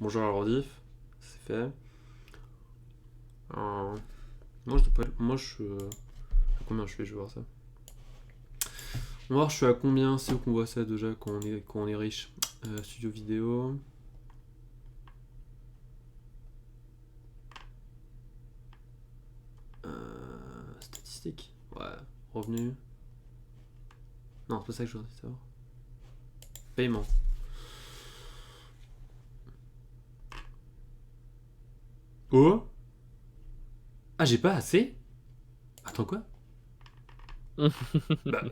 Bonjour à la rediff, c'est fait. Euh, moi je dois pas. Moi je suis. À combien je suis? Je vais voir ça. On va voir je suis à combien, c'est où qu'on voit ça déjà quand on est riche. Studio vidéo. Statistiques. Ouais. Revenus. Non, c'est pas ça que je voudrais savoir. Paiement. Oh. Ah, j'ai pas assez. Attends, quoi? Bah.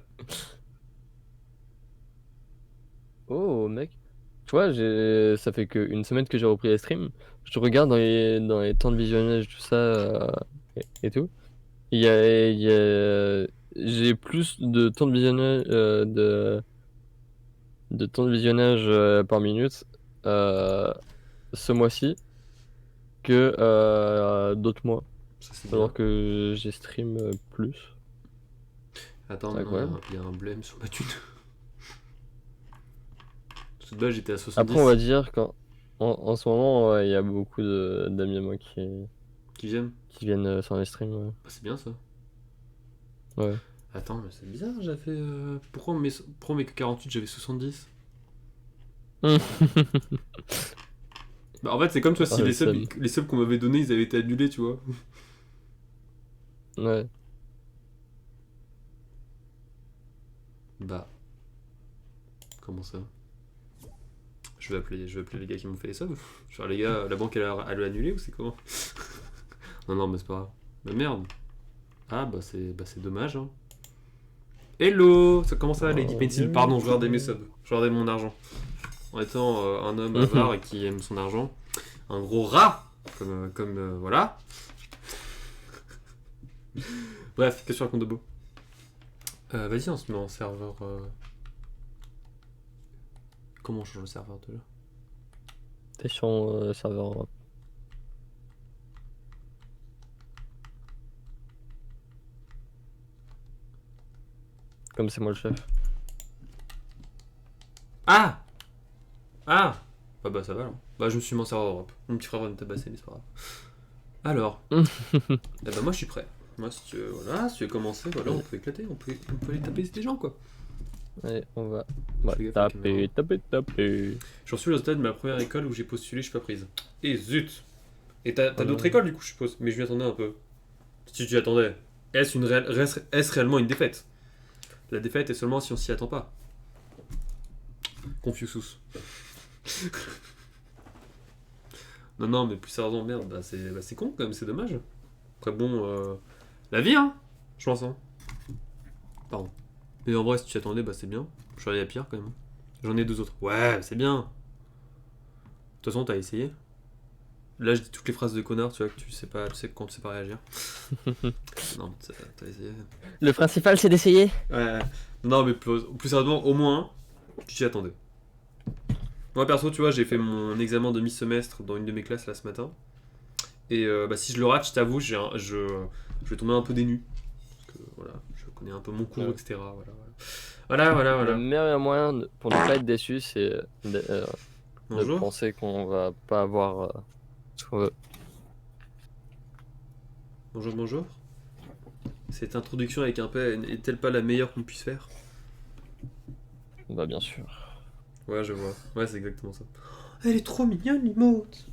Oh mec, tu vois, ça fait qu'une semaine que j'ai repris les streams. Je regarde dans les temps de visionnage, tout ça et tout. J'ai plus de temps de visionnage, de temps de visionnage par minute euh, ce mois-ci que d'autres mois. Ça c'est bien. Alors que j'ai stream plus. Attends, C'est maintenant incroyable. il y a un blême sur ma thune. Parce que de base j'étais à Après, on va 70. dire qu'en ce moment, ouais, il y a beaucoup d'amis à moi Qui viennent? qui viennent sur les streams. Ouais. Ah, c'est bien ça. Ouais. Attends, mais c'est bizarre, j'avais. Pourquoi on met que 48, j'avais 70? Bah, en fait, c'est comme toi, Ah, si le seum. les subs qu'on m'avait donnés, ils avaient été annulés, tu vois. Ouais. Bah, comment ça? Je vais appeler les gars qui m'ont fait les subs. Genre, les gars, la banque, elle a annulé ou c'est comment? Non, non, mais c'est pas grave. Bah, merde. Ah, bah, c'est dommage, hein. Hello! Comment ça, Lady Oh, Pencil? Pardon, je regardais mes subs. Je regardais mon argent. En étant un homme avare et qui aime son argent. Un gros rat! Voilà. Bref, qu'est-ce que tu racontes de beau? Vas-y, on se met en serveur. Comment on change le serveur déjà? T'es sur serveur Europe. Comme c'est moi le chef. Ah! Ah! Bah ça va alors. Bah je me suis mis en serveur Europe. Mon petit frère va me tabasser, mais c'est pas grave. Alors, eh bah moi je suis prêt. Moi si tu veux, voilà, si tu veux commencer, voilà, on Allez, peut éclater, on peut aller taper des gens quoi. allez, on va Je fais gaffe à la caméra. taper. Je suis le résultat de ma première école où j'ai postulé, je suis pas prise. Et zut! Et t'as Oh là d'autres là. écoles du coup je suppose, mais je m'y attendais un peu. Si tu t'y attendais, est-ce réellement une défaite? La défaite est seulement si on s'y attend pas. Confucius. Non, non, mais plus sérieusement, merde, bah, c'est con quand même, c'est dommage. Après, bon, la vie, hein, je pense, hein. Pardon. Mais en vrai, si tu t'y attendais, bah c'est bien. Je suis allé à pire quand même. J'en ai deux autres. Ouais, c'est bien. De toute façon, t'as essayé. Là, je dis toutes les phrases de connard, tu vois, que tu sais pas, tu sais quand tu sais pas réagir. Non, mais t'as essayé. Le principal, c'est d'essayer. Ouais. Non, mais plus sérieusement, au moins, tu t'y attendais. Moi, perso, tu vois, j'ai fait mon examen de mi-semestre dans une de mes classes là ce matin. Et bah, si je le rate, je t'avoue, je vais tomber un peu dénu. Parce que voilà, je connais un peu mon cours, Ouais. etc. Voilà, voilà. Voilà, voilà, Le voilà. meilleur moyen pour ne pas être déçu, c'est de Bonjour. penser qu'on va pas avoir ce qu'on veut. Bonjour, bonjour. Cette introduction avec un P est-elle pas la meilleure qu'on puisse faire? Bah bien sûr. Ouais, je vois. Ouais, c'est exactement ça. Elle est trop mignonne, l'emote.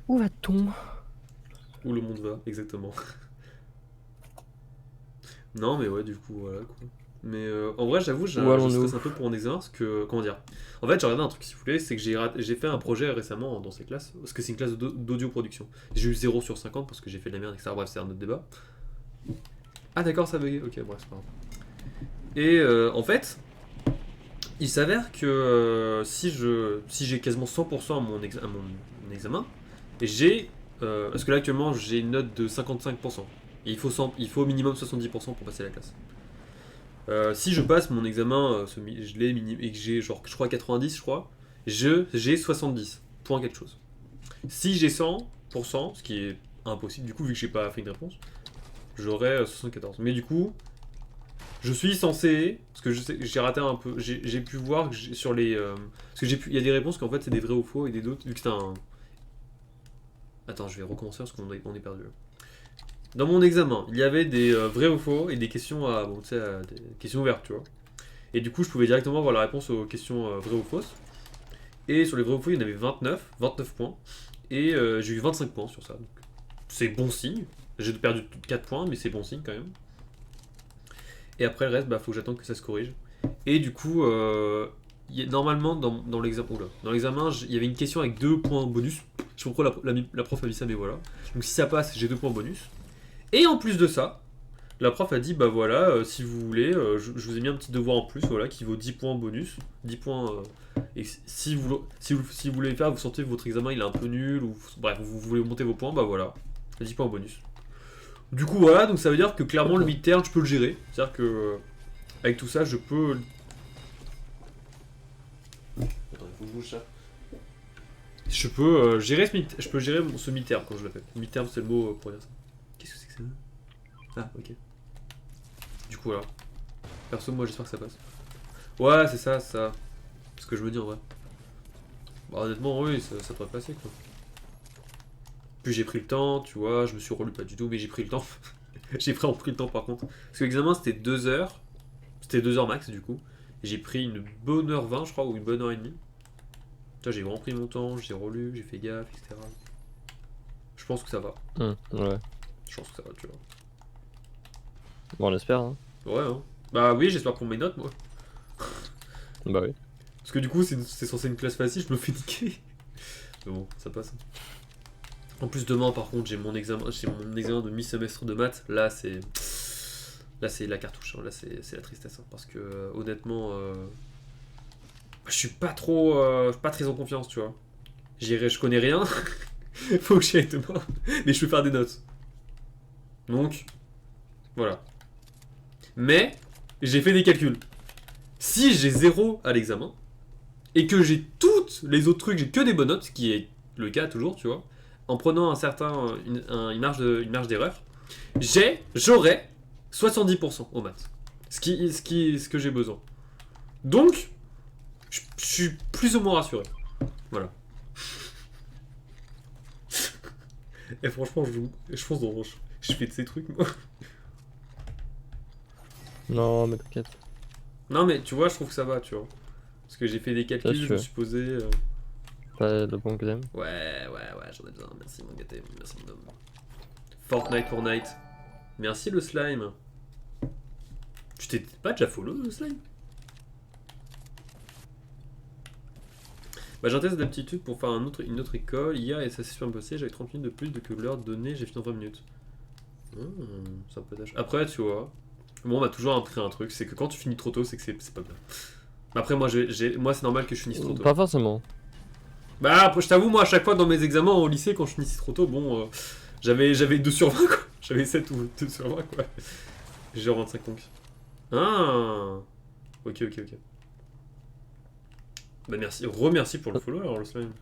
Où va-t-on? Où le monde va, exactement. Non, mais ouais, du coup, voilà quoi. Mais en vrai, j'avoue, Où je stresse allons-nous? un peu pour mon examen parce que, comment dire. En fait, j'ai regardé un truc, si vous voulez, c'est que j'ai fait un projet récemment dans ces classes, parce que c'est une classe d'audio-production. J'ai eu 0/50 parce que j'ai fait de la merde, etc. Bref, c'est un autre débat. Ah, d'accord, ça bugué. Ok, bref, c'est pas grave. Et en fait, il s'avère que si j'ai quasiment 100% à mon examen, et parce que là actuellement j'ai une note de 55%. Et il faut au minimum 70% pour passer la classe. Si je passe mon examen, je l'ai et que j'ai genre, je crois 90, je crois, j'ai 70 point quelque chose. Si j'ai 100%, ce qui est impossible du coup vu que j'ai pas fait une réponse, j'aurais 74. Mais du coup, Je suis censé, parce que je sais, j'ai raté un peu, j'ai pu voir que sur les, parce que il y a des réponses qu'en fait c'est des vrais ou faux et des d'autres vu que c'est un. Attends, je vais recommencer parce on est perdu. Dans mon examen, il y avait des vrais ou faux et des questions à, bon, tu sais, des questions ouvertes, tu vois. Et du coup, je pouvais directement voir la réponse aux questions vraies ou fausses. Et sur les vrais ou faux, il y en avait 29 points. Et j'ai eu 25 points sur ça. Donc, c'est bon signe. J'ai perdu 4 points, mais c'est bon signe quand même. Et après le reste, bah faut que j'attende que ça se corrige. Et du coup, normalement dans l'examen, il y avait une question avec 2 points bonus. Je sais pas pourquoi la prof a mis ça, mais voilà. Donc si ça passe, j'ai 2 points bonus. Et en plus de ça, la prof a dit, bah voilà, si vous voulez, je vous ai mis un petit devoir en plus, voilà, qui vaut 10 points bonus. 10 points. Et si vous voulez le faire, vous sentez que votre examen il est un peu nul, ou bref, vous voulez monter vos points, bah voilà, 10 points bonus. Du coup, voilà, donc ça veut dire que clairement le midterm, je peux le gérer. C'est-à-dire que, avec tout ça, je peux. Attends, il faut que je bouge ça. Je peux gérer ce midterm quand je l'appelle. Midterm, c'est le mot pour dire ça. Qu'est-ce que c'est que ça? Ah, ok. Du coup, voilà. Perso, moi, j'espère que ça passe. Ouais, c'est ça, ça. C'est ce que je me dis en vrai. Bah, honnêtement, oui, ça devrait passer quoi. Puis j'ai pris le temps, tu vois, je me suis relu pas du tout, mais j'ai pris le temps. J'ai vraiment pris le temps par contre. Parce que l'examen c'était 2 heures. C'était 2 heures max du coup. Et j'ai pris une bonne heure 20 je crois, ou une bonne heure et demie. Toi j'ai vraiment pris mon temps, j'ai relu, j'ai fait gaffe, etc. Je pense que ça va. Ouais. Je pense que ça va, tu vois. Bon, on espère, hein. Ouais, hein. Bah oui, j'espère pour mes notes moi. Bah oui. Parce que du coup c'est censé une classe facile, je me fais niquer. Mais bon, ça passe. En plus demain par contre j'ai mon examen de mi-semestre de maths. Là c'est la cartouche, hein. Là c'est la tristesse, hein. Parce que honnêtement je suis pas très en confiance, tu vois. Je connais rien. Faut que j'y aille demain. Mais je peux faire des notes. Donc voilà. Mais j'ai fait des calculs. Si j'ai 0 à l'examen et que j'ai toutes les autres trucs, j'ai que des bonnes notes, ce qui est le cas toujours, tu vois. En prenant une marge d'erreur, j'aurai 70% au maths. Ce que j'ai besoin. Donc, je suis plus ou moins rassuré. Voilà. Et franchement, je pense que je fais de ces trucs, moi. Non, mais t'inquiète. Non, mais tu vois, je trouve que ça va, tu vois. Parce que j'ai fait des calculs, je me suis posé. Pas le bon que j'aime. Ouais, j'en ai besoin. Merci, mon gâté. Merci, mon homme. Fortnite. Merci, le slime. Tu t'es pas déjà follow, le slime? Bah, j'ai un test d'aptitude pour faire une autre école hier et ça s'est super bien passé. J'avais 30 minutes de plus que l'heure donnée, j'ai fini en 20 minutes. C'est un peu tâche. Après, tu vois, bon, on m'a toujours appris un truc, c'est que quand tu finis trop tôt, c'est que c'est pas bien. Après, moi, c'est normal que je finisse trop tôt. Pas forcément. Bah, après, je t'avoue, moi, à chaque fois dans mes examens au lycée, quand je finissais trop tôt, bon, j'avais 2 sur 20, quoi. J'avais 7 ou 2 sur 20, quoi. J'ai 25 donc. Ah, ok. Bah, merci, remercie pour le follow, alors, le slime.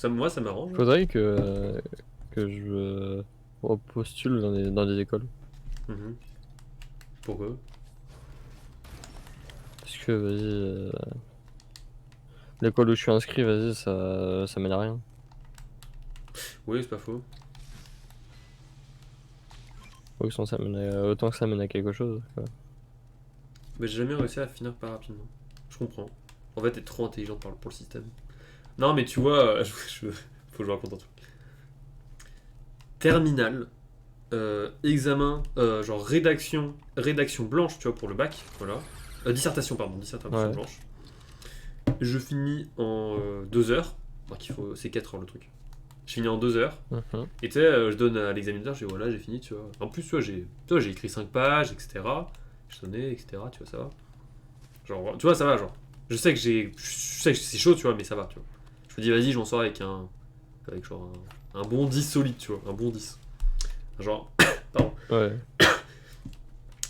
Moi, ça m'arrange. Faudrait que je repostule dans des écoles. Pourquoi? Parce que, vas-y, l'école où je suis inscrit, vas-y, ça mène à rien. Oui, c'est pas faux. Autant que ça mène à quelque chose, quoi. Mais j'ai jamais réussi à finir pas rapidement. Je comprends. En fait, t'es trop intelligent pour le système. Non, mais tu vois, faut que je raconte un truc. Terminal, examen, genre rédaction blanche, tu vois, pour le bac, voilà. Dissertation Ouais. blanche. Je finis en 2 heures. Donc c'est 4 heures le truc. Je finis en 2 heures. Et tu sais, je donne à l'examinateur, je dis voilà, j'ai fini, tu vois. En plus, tu vois, j'ai écrit 5 pages, etc. Je donnais, etc. Tu vois, ça va. Genre, tu vois, ça va, genre. Je sais que c'est chaud, tu vois, mais ça va, tu vois. Je me dis, vas-y, je m'en sors avec genre un bon 10 solide, tu vois, un bon 10. Genre, pardon. Ouais.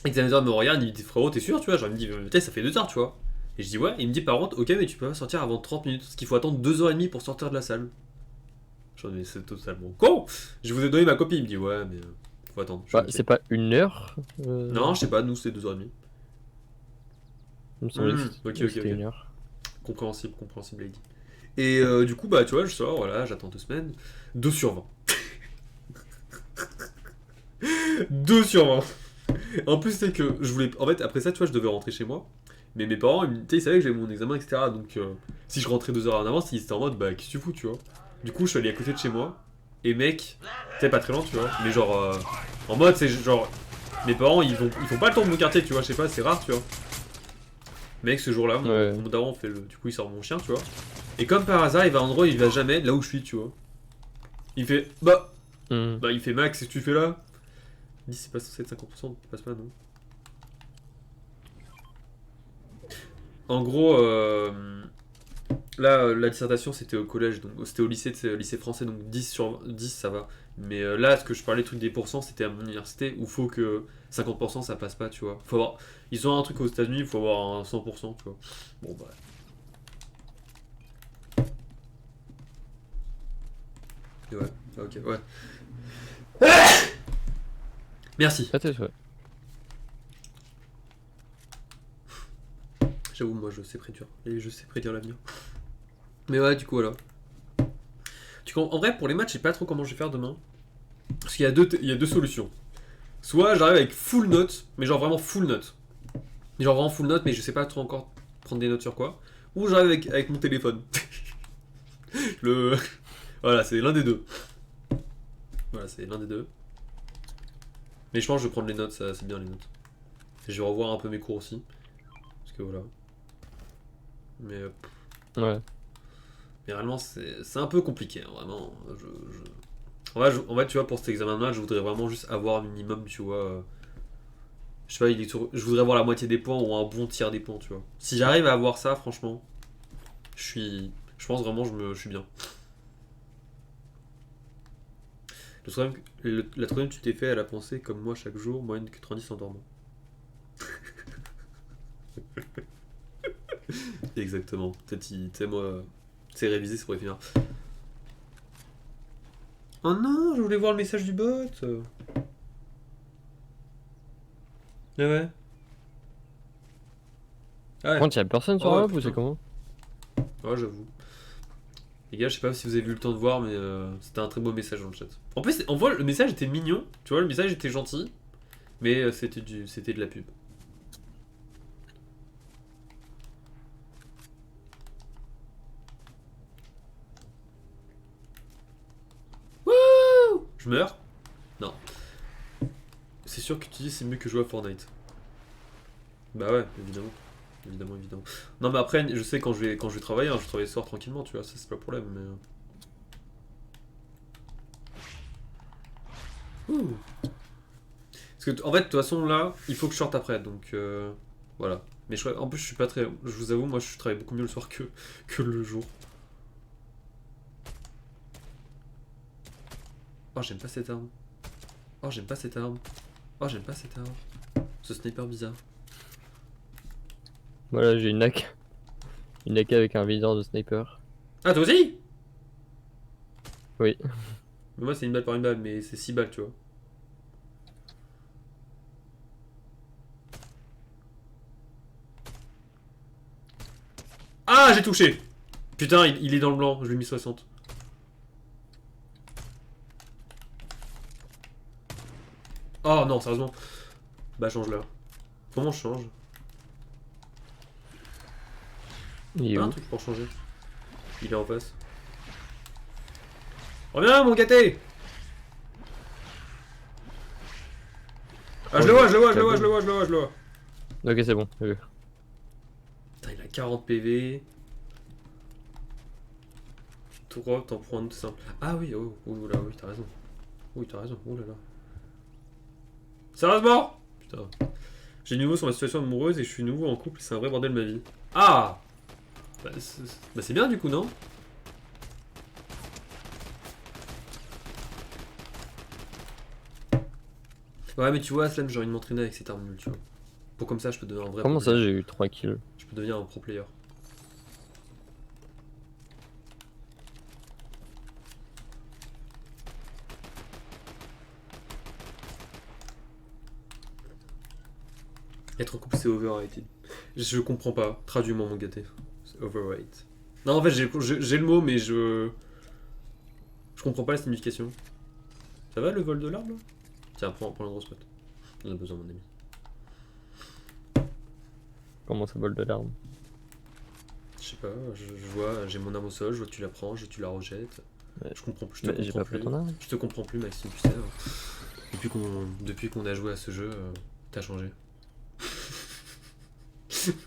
L'examinateur me regarde, il me dit, frérot, t'es sûr, tu vois? Genre, il me dit, peut-être ça fait 2 heures, tu vois. Et je dis, ouais. Et il me dit, par contre, ok, mais tu peux pas sortir avant 30 minutes, parce qu'il faut attendre 2h30 pour sortir de la salle. J'en ai, c'est totalement con. Je vous ai donné ma copie, il me dit, ouais, mais Faut attendre. Bah, c'est pas 1 heure Non, je sais pas, nous c'est 2h30. Il me semblait ok, que c'était ok. 1 heure. Compréhensible, compréhensible, Lady. Et du coup, bah tu vois, je sors, voilà, j'attends 2 semaines. 2 sur 20. 2 sur 20. En plus, c'est que je voulais. En fait, après ça, tu vois, je devais rentrer chez moi. Mais mes parents, tu sais, ils savaient que j'avais mon examen, etc. Donc, si je rentrais 2 heures en avance, ils étaient en mode, bah, qu'est-ce que tu fous, tu vois. Du coup, je suis allé à côté de chez moi. Et mec, t'es pas très loin, tu vois. Mais genre, en mode, c'est genre. Mes parents, ils font pas le tour de mon quartier, tu vois, je sais pas, c'est rare, tu vois. Mec, ce jour-là, mon daron fait le. Du coup, il sort mon chien, tu vois. Et comme par hasard, il va à un endroit où il va jamais, là où je suis, tu vois. Il fait, bah, il fait Max, qu'est-ce que tu fais là? Il dit, c'est pas censé être 50%, tu passes pas, non? En gros, là, la dissertation c'était au collège, donc c'était au lycée, c'est lycée français, donc 10 sur 10 ça va. Mais là, ce que je parlais, truc des pourcents, c'était à mon université où faut que 50% ça passe pas, tu vois. Faut avoir, ils ont un truc aux États-Unis, il faut avoir un 100%, tu vois. Bon, bah. Et ouais, ok, ouais. Merci. Peut-être, ouais. J'avoue, moi je sais prédire, et je sais prédire l'avenir. Mais ouais, du coup, voilà. En vrai, pour les maths, je sais pas trop comment je vais faire demain. Parce qu'il y a deux solutions. Soit j'arrive avec full note, mais genre vraiment full note. Genre vraiment full note, mais je sais pas trop encore prendre des notes sur quoi. Ou j'arrive avec mon téléphone. Le... Voilà, c'est l'un des deux. Voilà, c'est l'un des deux. Mais je pense que je vais prendre les notes, ça c'est bien les notes. Et je vais revoir un peu mes cours aussi. Parce que voilà. Mais, Ouais. mais réellement, c'est un peu compliqué, hein, vraiment. En fait, tu vois, pour cet examen de maths, je voudrais vraiment juste avoir un minimum, tu vois. Je sais pas, je voudrais avoir la moitié des points ou un bon tiers des points, tu vois. Si j'arrive à avoir ça, franchement, je pense vraiment je suis bien. La troisième, tu t'es fait à la pensée comme moi chaque jour, moyenne 90 en dormant. Exactement. Peut-être, tu sais, moi, c'est révisé, c'est pour les finir. Oh non, je voulais voir le message du bot. Ah ouais. Ah Par ouais. contre, y'a personne sur Oh la ouais, map ou c'est putain. comment? Ouais, j'avoue. Les gars, je sais pas si vous avez vu le temps de voir, mais c'était un très beau message dans le chat. En plus, on voit le message était mignon, tu vois, le message était gentil, mais c'était de la pub. Wouh! Je meurs? Non. C'est sûr que tu dis c'est mieux que jouer à Fortnite. Bah ouais, évidemment. Évidemment, évidemment. Non mais après, je sais quand je vais travailler, hein, je travaille le soir tranquillement, tu vois, ça c'est pas le problème, mais... Ouh. Parce que en fait, de toute façon là, il faut que je sorte après, donc voilà. Mais en plus, je suis pas très... Je vous avoue, moi je travaille beaucoup mieux le soir que le jour. Oh, j'aime pas cette arme. Oh, j'aime pas cette arme. Oh, j'aime pas cette arme. Ce sniper bizarre. Voilà, j'ai une AK. Une AK avec un viseur de sniper. Ah, toi aussi? Oui. Mais moi, c'est une balle par une balle, mais c'est 6 balles, tu vois. Ah, j'ai touché! Putain, il est dans le blanc, je lui ai mis 60. Oh non, sérieusement. Bah, change là. Comment je change? Il est Pas un où? truc pour changer. Il est en face. Reviens, mon gâté! Ah, je le vois, je le vois, je le vois, je le vois, je le vois, je le vois. Ok, c'est bon. j'ai vu. Putain, il a 40 PV. Toi, t'en prends un tout simple. Ah oui, oh là, oui, t'as raison. Oui, t'as raison, oh là là. Sérieusement? Putain. J'ai nouveau sur ma situation amoureuse et je suis nouveau en couple, c'est un vrai bordel ma vie. Ah! Bah, c'est bien du coup, non? Ouais, mais tu vois, Slam, j'ai envie de m'entraîner avec cette arme nulle, tu vois. Pour comme ça, je peux devenir un vrai Comment pro ça, player. j'ai eu 3 kills? Je peux devenir un pro player. Être en couple, c'est overrated. Je comprends pas. Traduis-moi mon gâté. C'est overrated. Non, en fait, j'ai le mot, mais je comprends pas la signification. Ça va le vol de l'arbre là? Tiens, prends la grosse pote. On a besoin, mon ami. Comment ça vole de larmes? Je sais pas, je vois, j'ai mon arme au sol, je vois que tu la prends, tu la rejettes. Ouais. Je comprends plus, je te Mais j'ai comprends pas pris plus. ton arme. Je te comprends plus, Maxime, tu sais. Depuis qu'on a joué à ce jeu, t'as changé.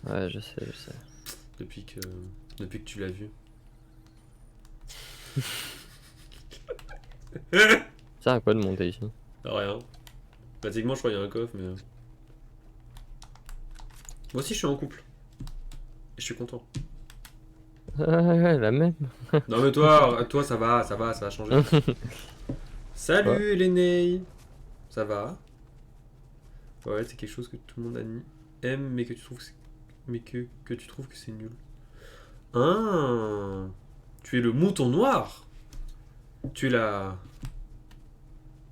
Ouais, je sais, je sais. Depuis que, depuis que tu l'as vu. Ça à quoi de monter ici? Rien. Pratiquement, je crois qu'il y a un coffre, mais. Moi aussi, je suis en couple. Et je suis content. Ouais, la même. Non, mais toi, ça va changer. Salut, Leney. Ça va? Ouais, c'est quelque chose que tout le monde aime, mais que tu trouves que tu trouves que c'est nul. Ah, tu es le mouton noir. Tu es la.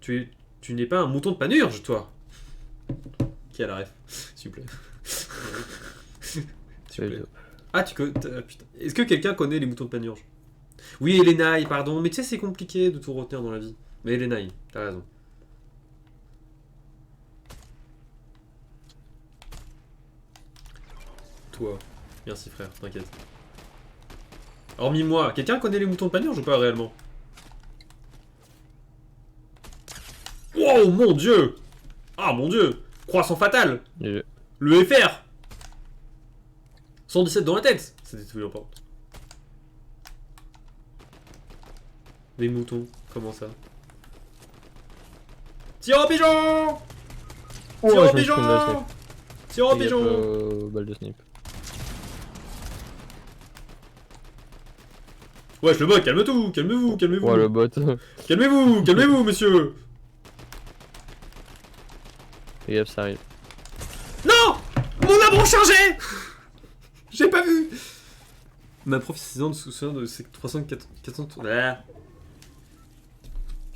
Tu n'es pas un mouton de panurge, toi. Qui a la ref, s'il vous plaît. S'il vous plaît. Ah, putain. Est-ce que quelqu'un connaît les moutons de panurge? Oui, Elenaï, pardon. Mais tu sais, c'est compliqué de tout retenir dans la vie. Mais Elenaï, t'as raison. Toi. Merci, frère, t'inquiète. Hormis moi, quelqu'un connaît les moutons de panurge ou pas réellement? Wow, mon dieu! Ah, mon dieu! Croissant fatal! Le FR! 117 dans la tête! C'était tout pas. Les moutons, comment ça? Tire au pigeon! Tire au pigeon! Tire au pigeon! Balle de snip. Wesh, le bot, calme tout! Calmez-vous, calmez-vous! Ouais, le bot. Calmez-vous, monsieur! Fais gaffe, ça arrive. Non! Mon arbre chargé! J'ai pas vu! Ma prof de soutien de 300, 400...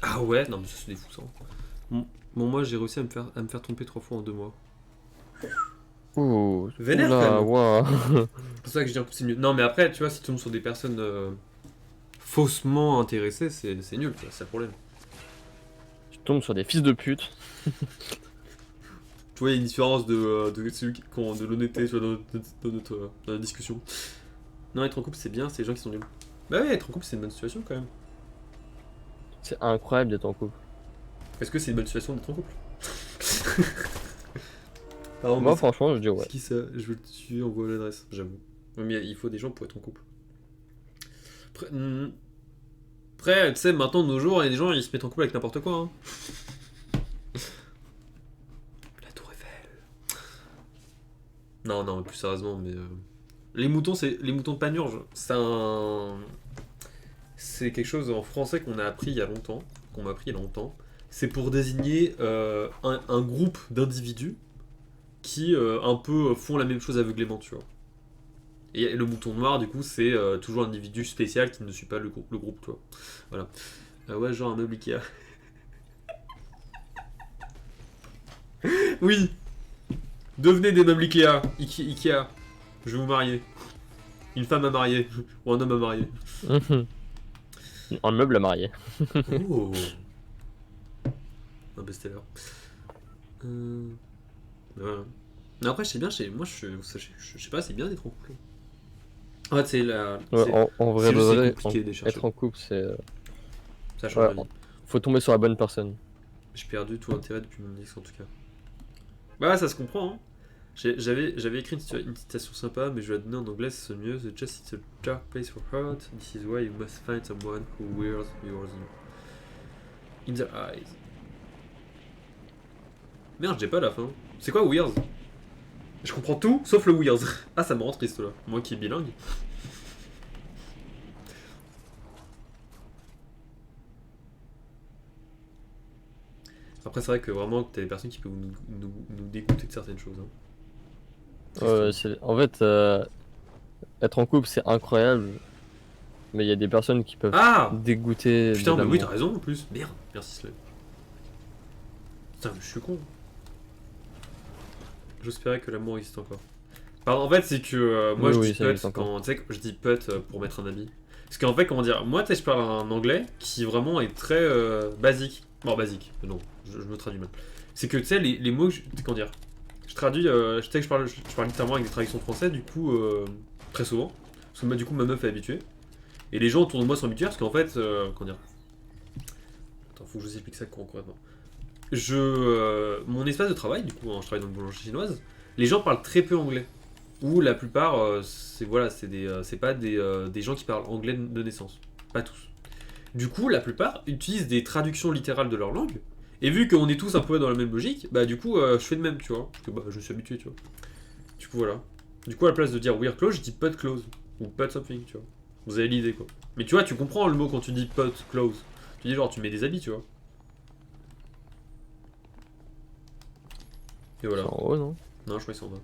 Ah ouais? Non mais ça c'est des fous ça. Bon moi j'ai réussi à me faire tromper 3 fois en 2 mois. Ouh, Vénère oula, quand même. wow. C'est pour ça que je dis un coup c'est mieux. Non mais après tu vois si tu tombes sur des personnes faussement intéressées c'est nul, c'est le problème. Tu tombes sur des fils de pute. Tu vois il y a une différence de celui qui de l'honnêteté tu vois, dans la discussion. Non être en couple c'est bien, c'est les gens qui sont nuls. Bah ouais être en couple c'est une bonne situation quand même. C'est incroyable d'être en couple. Est-ce que c'est une bonne situation d'être en couple? Pardon, Moi franchement je dis ouais. C'est qui ça? Je veux le tuer, envoie l'adresse, j'avoue. Mais il faut des gens pour être en couple. Après, tu sais, maintenant de nos jours, il y a des gens ils se mettent en couple avec n'importe quoi. Hein. La tour Eiffel. Non, non, plus sérieusement, mais... Les moutons de panurge. C'est quelque chose en français qu'on a appris il y a longtemps. Qu'on m'a appris il y a longtemps. C'est pour désigner un groupe d'individus qui un peu font la même chose aveuglément, tu vois. Et le mouton noir, du coup, c'est toujours un individu spécial qui ne suit pas le groupe, tu vois. Voilà. Ouais, genre un meuble Ikea. Oui. Devenez des meubles Ikea. Ikea. Je vais vous marier. Une femme à marier. Ou un homme à marier. Un meuble à marier. Oh. Un best-seller. Voilà. Mais après, je sais bien, moi, je sais pas, c'est bien d'être en couple. En fait, c'est la. Ouais, en vrai, juste, vrai compliqué de chercher. être en couple, c'est. Ça change Ouais, la vie. faut tomber sur la bonne personne. J'ai perdu tout intérêt depuis mon ex en tout cas. Bah, ça se comprend, hein. J'avais écrit une citation sympa, mais je vais la donner en anglais, c'est mieux. The just it's a dark place for heart. This is why you must find someone who wears yours in their eyes. Merde, j'ai pas la fin. C'est quoi Weird? Je comprends tout sauf le Weird. Ah, ça me rend triste là. Moi qui est bilingue. Après, c'est vrai que vraiment, t'as des personnes qui peuvent nous dégoûter de certaines choses. Hein. En fait, être en couple, c'est incroyable. Mais il y a des personnes qui peuvent dégoûter. Putain, mais oui, t'as raison en plus. Merde, merci Slave. Putain, mais je suis con. J'espérais que l'amour existe encore. Pardon, en fait, c'est que moi Oui, je oui, dis ça put existe encore. quand. Tu sais, que je dis put pour mettre un habit. Parce qu'en fait, comment dire, moi, tu sais, je parle un anglais qui vraiment est très basique. Bon, basique, non, je me traduis mal. C'est que tu sais, les mots, comment dire, je traduis, je sais que je parle littéralement avec des traductions françaises, du coup, très souvent. Parce que du coup, ma meuf est habituée. Et les gens autour de moi sont habitués parce qu'en fait, comment dire. Attends, faut que je vous explique ça concrètement. Mon espace de travail, du coup, hein, je travaille dans une boulangerie chinoise, les gens parlent très peu anglais. Ou la plupart, c'est voilà, c'est pas des gens qui parlent anglais de naissance. Pas tous. Du coup, la plupart utilisent des traductions littérales de leur langue. Et vu qu'on est tous un peu dans la même logique, bah du coup, je fais de même, tu vois. Parce que bah, je suis habitué, tu vois. Du coup, voilà. Du coup, à la place de dire we're close, je dis put close. Ou put something, tu vois. Vous avez l'idée, quoi. Mais tu vois, tu comprends le mot quand tu dis put close. Tu dis genre, tu mets des habits, tu vois. Et C'est voilà. en haut, non? Non, je crois qu'ils sont en bas.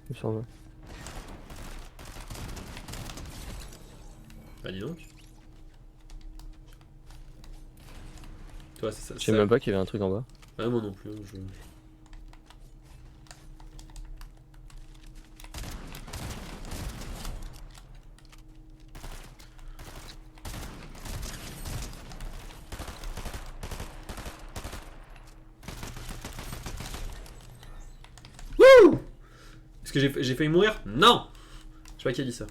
Il s'en va. Bah dis donc. Toi, c'est ça. Je sais même pas qu'il y avait un truc en bas. Ouais, moi non plus. Est-ce que j'ai failli mourir? Non. Je sais pas qui a dit ça.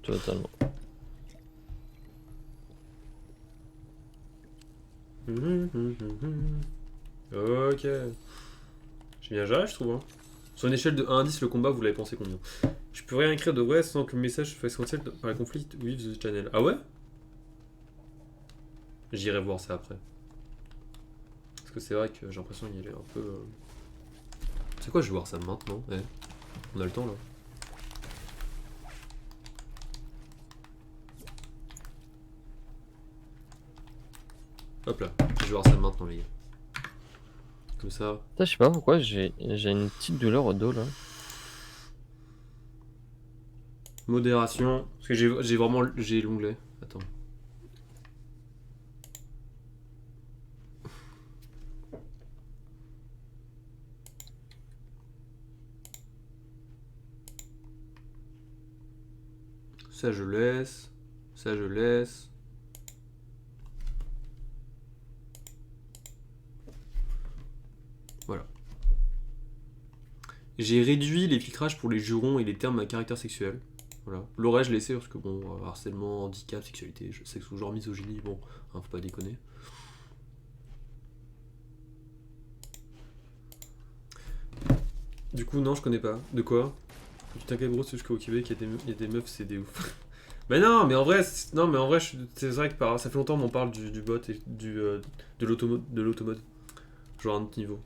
Totalement. Ok. J'ai bien géré, je trouve. Hein. Sur une échelle de 1 à 10, le combat, vous l'avez pensé combien? Je peux rien écrire de vrai sans que le message se fasse essentiel par la conflit with the channel. Ah ouais? J'irai voir ça après. Parce que c'est vrai que j'ai l'impression qu'il est un peu. C'est quoi, je vais voir ça maintenant? Ouais. On a le temps là. Hop là, je vais voir ça maintenant, les gars. Comme ça. Ça, je sais pas pourquoi j'ai une petite douleur au dos là. Modération. Parce que j'ai vraiment. J'ai l'onglet. Attends. Ça je laisse. Ça je laisse. Voilà. J'ai réduit les filtrages pour les jurons et les termes à caractère sexuel. Voilà. L'aurais-je laissé parce que bon, harcèlement, handicap, sexualité, sexe ou genre misogynie, bon, hein, faut pas déconner. Du coup, non, je connais pas. De quoi? Putain, quel gros, c'est jusqu'au Québec, il y a des meufs, c'est des ouf. Mais non, mais en vrai, c'est vrai que ça fait longtemps qu'on parle du bot et de l'automode. Genre à un autre niveau.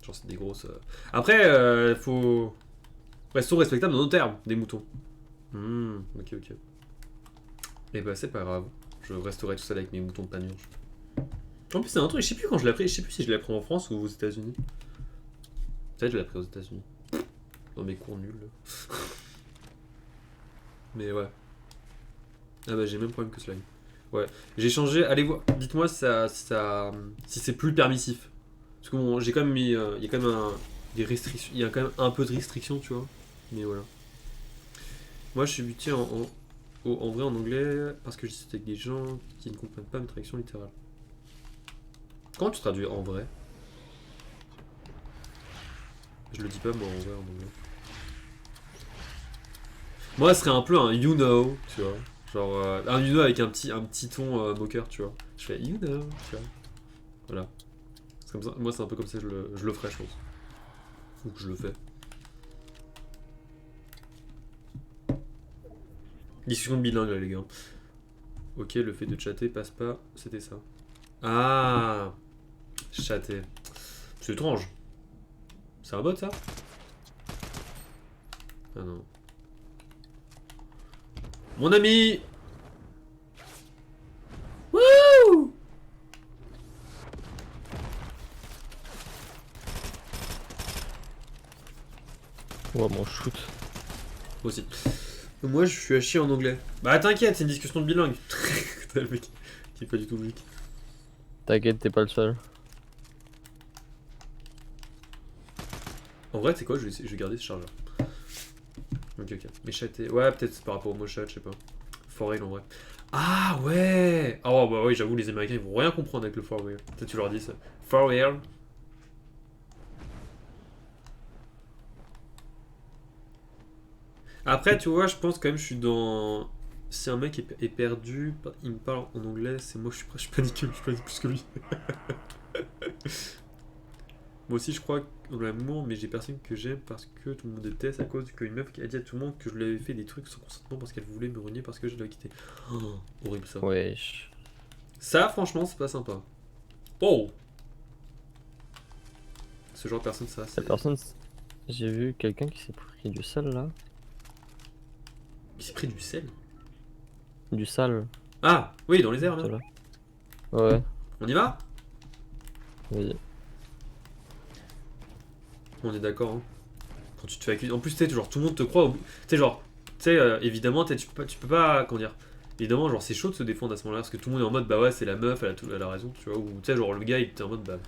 Genre c'est des grosses. Après, faut. Restons respectables dans nos termes, des moutons. Ok, ok. Et bah c'est pas grave. Je resterai tout seul avec mes moutons de panurge. En plus, c'est un truc, je sais plus quand je l'ai appris, je sais plus si je l'ai appris en France ou aux États-Unis. Peut-être que je l'ai appris aux États-Unis. Dans mes cours nuls. Mais ouais. Ah bah j'ai le même problème que Slime. Ouais. J'ai changé, allez voir, dites-moi si c'est plus permissif. Parce que bon, j'ai quand même mis. Il y a quand même des restrictions. Il y a quand même un peu de restrictions, tu vois. Mais voilà. Moi je suis buté en vrai en anglais parce que je discute avec des gens qui ne comprennent pas mes traductions littérales. Comment tu traduis en vrai? Je le dis pas moi en vrai en anglais. Moi, ce serait un peu un you know, tu vois. Genre, un you know avec un petit ton moqueur, tu vois. Je fais you know, tu vois. Voilà. C'est comme ça. Moi, c'est un peu comme ça que je le ferais, je pense. Ou que je le fais. Discussion de bilingue, là, les gars. Ok, le fait de chatter passe pas. C'était ça. Ah, chatter. C'est étrange. C'est un bot, ça? Ah non. Mon ami! Wouh! Ouais, mon shoot. Moi aussi. Moi, je suis à chier en anglais. Bah, t'inquiète, c'est une discussion de bilingue. T'as le mec qui est pas du tout weak. T'inquiète, t'es pas le seul. En vrai, c'est quoi, je vais garder ce chargeur. Ok, ok. Mais chat et... Ouais, peut-être c'est par rapport au mot chat, je sais pas. For real en vrai. Ah ouais. Oh bah oui, j'avoue, les Américains, ils vont rien comprendre avec le for real. Peut-être tu leur dis ça. For real. Après, tu vois, je pense quand même, je suis dans... Si un mec est perdu, il me parle en anglais, c'est moi, je suis paniqué, je suis paniqué plus que lui. Moi aussi, je crois en l'amour, mais j'ai personne que j'aime parce que tout le monde déteste à cause qu'une meuf qui a dit à tout le monde que je lui avais fait des trucs sans consentement parce qu'elle voulait me renier parce que je l'avais quitté. Oh, horrible ça. Wesh. Ça, franchement, c'est pas sympa. Oh. Ce genre de personne, ça, La c'est... personne, j'ai vu quelqu'un qui s'est pris du sale là. Il s'est pris du sel. Du sale, Ah, oui, dans les airs, là. là. Ouais, On y va? oui. On est d'accord, hein. Quand tu te fais accuser... En plus, tu sais, genre, tout le monde te croit. Tu sais, genre... Tu sais, évidemment, tu peux pas... Comment dire? Évidemment, genre, c'est chaud de se défendre à ce moment-là, parce que tout le monde est en mode, bah ouais, c'est la meuf, elle a raison, tu vois. Ou, tu sais, genre, le gars, il était en mode, bah...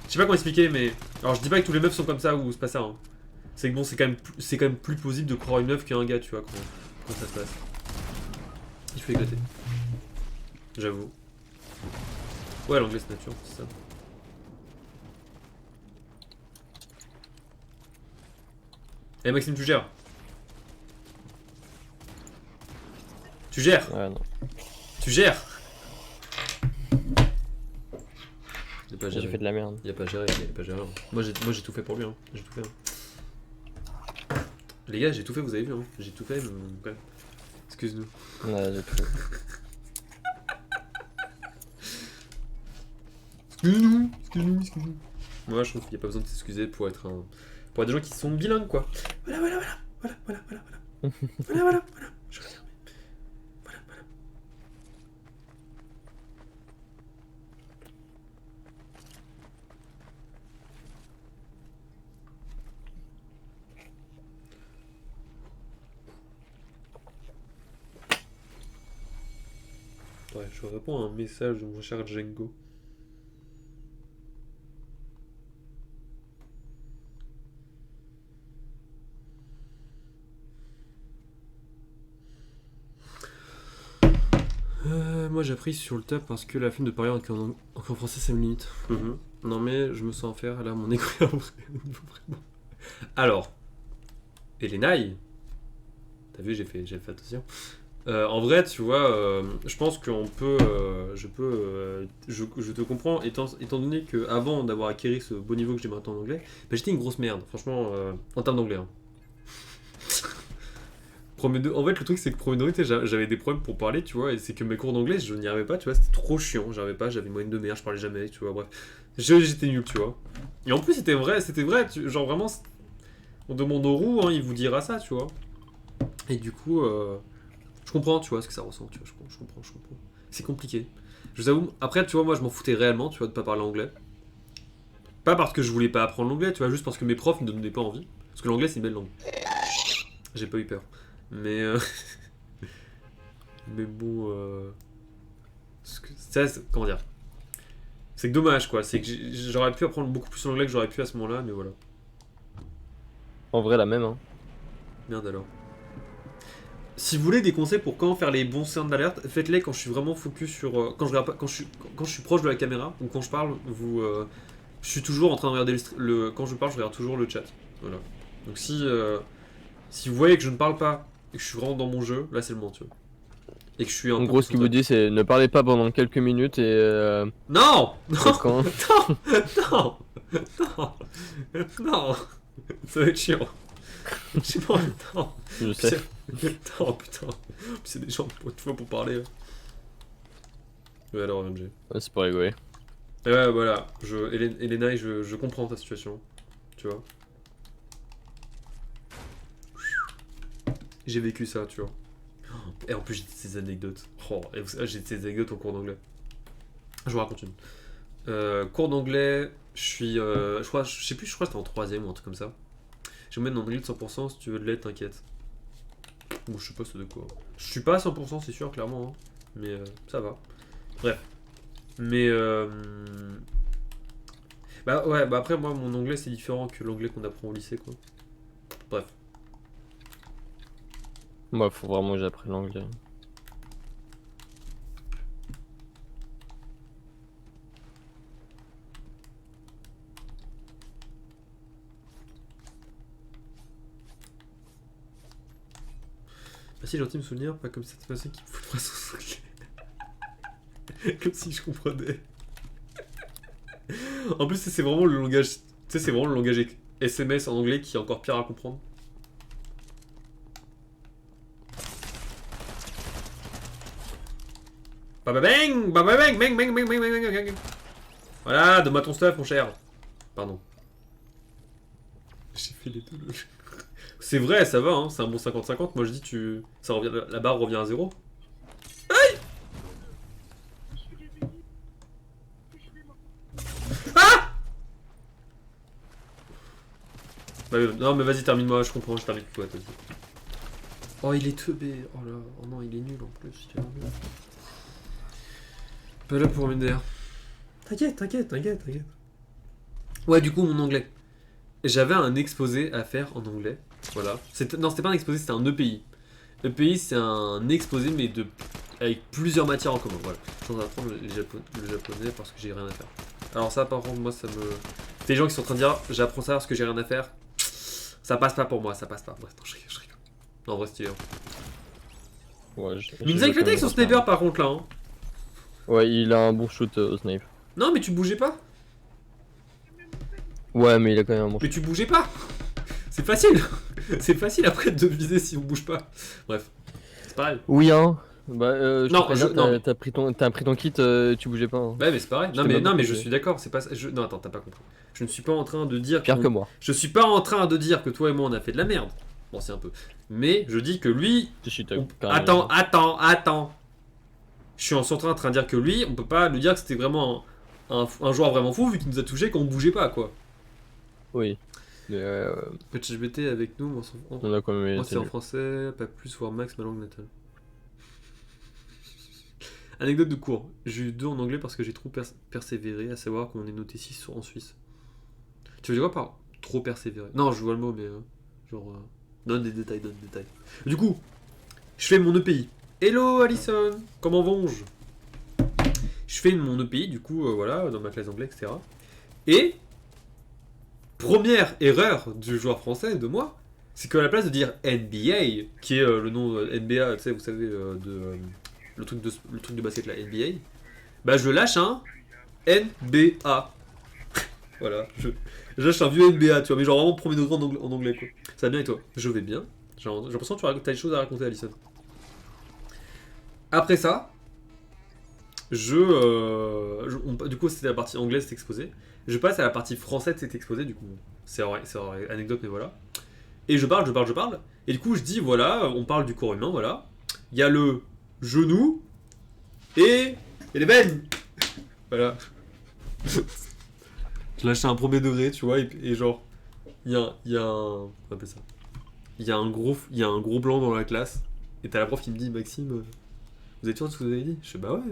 Je sais pas comment expliquer, mais... Alors, je dis pas que tous les meufs sont comme ça, ou c'est pas ça, hein. C'est que bon, c'est quand même plus plausible de croire une meuf qu'un gars, tu vois, quand ça se passe. Il faut éclater. J'avoue. Ouais, l'anglais, c'est nature, c'est ça. Eh, Maxime, tu gères. Tu gères. Ouais, non. Tu gères. Y'a pas J'ai géré. fait de la merde. Y'a pas géré, y'a pas géré. Moi j'ai tout fait pour lui, hein. J'ai tout fait. Hein. Les gars, j'ai tout fait, vous avez vu, hein. J'ai tout fait, mais quand même. Excuse-nous. Ouais, j'ai tout. Excuse-nous. Moi, je trouve qu'il n'y a pas besoin de s'excuser pour être un... Pour être des gens qui sont bilingues, quoi. Voilà. Je retire. Voilà. Ouais, je réponds à un message de mon cher Django. Moi j'ai appris sur le tas parce que la flemme de parler en français ça me limite. Non mais je me sens en faire là mon écrit au niveau vraiment. Alors, Elenaï, t'as vu j'ai fait attention. En vrai tu vois, je pense qu'on peut, je te comprends étant donné que avant d'avoir acquis ce beau niveau que j'ai maintenant en anglais, bah, j'étais une grosse merde franchement en termes d'anglais. Hein. En fait, le truc, c'est que premier degré, j'avais des problèmes pour parler, tu vois, et c'est que mes cours d'anglais, je n'y arrivais pas, tu vois, c'était trop chiant, j'arrivais pas, j'avais une moyenne de merde, je parlais jamais, tu vois, bref. J'étais nul, tu vois. Et en plus, c'était vrai, genre vraiment, on demande au roux, hein, il vous dira ça, tu vois. Et du coup, je comprends, tu vois, ce que ça ressent, tu vois, je comprends. C'est compliqué. Je vous avoue, après, tu vois, moi, je m'en foutais réellement, tu vois, de pas parler anglais. Pas parce que je voulais pas apprendre l'anglais, tu vois, juste parce que mes profs ne me donnaient pas envie. Parce que l'anglais, c'est une belle langue. J'ai pas eu peur. Mais mais bon comment dire, c'est que dommage quoi, c'est que j'aurais pu apprendre beaucoup plus l'anglais que j'aurais pu à ce moment-là, mais voilà. En vrai, la même, hein. Merde alors. Si vous voulez des conseils pour comment faire les bons sound d'alerte, faites-les quand je suis vraiment focus sur quand je regarde pas, quand je suis proche de la caméra ou quand je parle, je suis toujours en train de regarder quand je parle, je regarde toujours le chat. Voilà. Donc si vous voyez que je ne parle pas et que je suis vraiment dans mon jeu, là c'est le moment, tu vois. Et que je suis un En peu gros, ce qu'il vous concentré. dit, c'est ne parlez pas pendant quelques minutes et Non. quand... Non. Non. Ça va être chiant. Non. Je sais. Non, putain. C'est des gens pour parler. Ouais, alors, MG. Ouais, c'est pour rigoler. Et ouais, voilà. Elena, je comprends ta situation. Tu vois. J'ai vécu ça, tu vois. Et en plus, j'ai ces anecdotes. Oh, j'ai ces anecdotes en cours d'anglais. Je vous raconte une. Cours d'anglais, je crois que c'était en 3ème ou un truc comme ça. Je vais mettre dans anglais de 100%, si tu veux de l'aide, t'inquiète. Bon, je sais pas c'est de quoi. Je suis pas à 100%, c'est sûr, clairement. Hein. Mais ça va. Bref. Mais Bah ouais, bah après moi mon anglais c'est différent que l'anglais qu'on apprend au lycée quoi. Bref. Moi, faut vraiment que j'apprenne l'anglais. Ah si, gentil de me souvenir, pas comme cette personne qui me fout le phrase en anglais. Comme si je comprenais. En plus c'est vraiment le langage, tu sais c'est vraiment le langage SMS en anglais qui est encore pire à comprendre. Baba bang, baba bang, bang bang bang bang bang bang bang. Voilà, donne-moi ton stuff mon cher. Pardon. J'ai fait les deux. C'est vrai, ça va, hein, c'est un bon 50-50. Moi je dis ça revient, la barre revient à 0. Ah bah, non mais vas-y termine-moi, je comprends, je termine tout. Ouais, oh il est teubé, oh là, oh non il est nul en plus. Pas là pour MDR. T'inquiète. Ouais du coup mon anglais. J'avais un exposé à faire en anglais, voilà. Non c'était pas un exposé, c'était un EPI. EPI c'est un exposé mais avec plusieurs matières en commun, voilà. Je suis en train d'apprendre le japonais parce que j'ai rien à faire. Alors ça par contre moi ça me... C'est les gens qui sont en train de dire j'apprends ça parce que j'ai rien à faire. Ça passe pas pour moi, ça passe pas. Bref, non, je rigole. Non, en vrai, stylé. Ouais, Mais il nous a éclaté avec son sniper par contre là. Hein. Ouais, il a un bon shoot au snipe. Non, mais tu bougeais pas. Ouais, mais il a quand même un bon shoot. Mais tu bougeais pas. C'est facile. C'est facile après de viser si on bouge pas. Bref, c'est pareil. Oui, hein. Bah, Non, t'as pris ton kit, tu bougeais pas. Hein. Ouais, mais c'est pareil. Non, mais je suis d'accord. C'est pas. Non, attends, t'as pas compris. Je ne suis pas en train de dire. Pire que moi. Je suis pas en train de dire que toi et moi on a fait de la merde. Bon, c'est un peu. Mais je dis que lui. Attends. Je suis en train de dire que lui, on peut pas lui dire que c'était vraiment un joueur vraiment fou vu qu'il nous a touché quand on bougeait pas quoi. Oui. Mais PHBT avec nous, on a quand même. Moi c'est en français, pas plus, voire max ma langue natale. Anecdote de cours. J'ai eu 2 en anglais parce que j'ai trop persévéré, à savoir qu'on est noté 6 en Suisse. Tu veux dire quoi par trop persévéré? Non, je vois le mot, mais donne des détails. Du coup, je fais mon EPI. Hello Alison, comment vas-je? Je fais mon EPI, du coup, voilà, dans ma classe d'anglais, etc. Et, première erreur du joueur français, de moi, c'est qu'à la place de dire NBA, qui est le nom NBA, tu sais, vous savez, le truc de basket, la NBA, bah je lâche un NBA. Voilà, je lâche un vieux NBA, tu vois, mais genre vraiment premier degré en anglais, quoi. Ça va bien et toi? Je vais bien. J'ai l'impression que tu as des choses à raconter, Alison. Après ça, du coup, c'était la partie anglaise, cet exposé. Je passe à la partie française de cet exposé, du coup, c'est anecdote, mais voilà. Et je parle. Et du coup, je dis, voilà, on parle du corps humain, voilà. Il y a le genou et les veines. Voilà. Je lâche un premier degré, tu vois, et genre, il y a un... On appelle ça. Il y a un gros blanc dans la classe, et t'as la prof qui me dit, Maxime, vous êtes sûr de ce que vous avez dit? Je fais, bah ouais.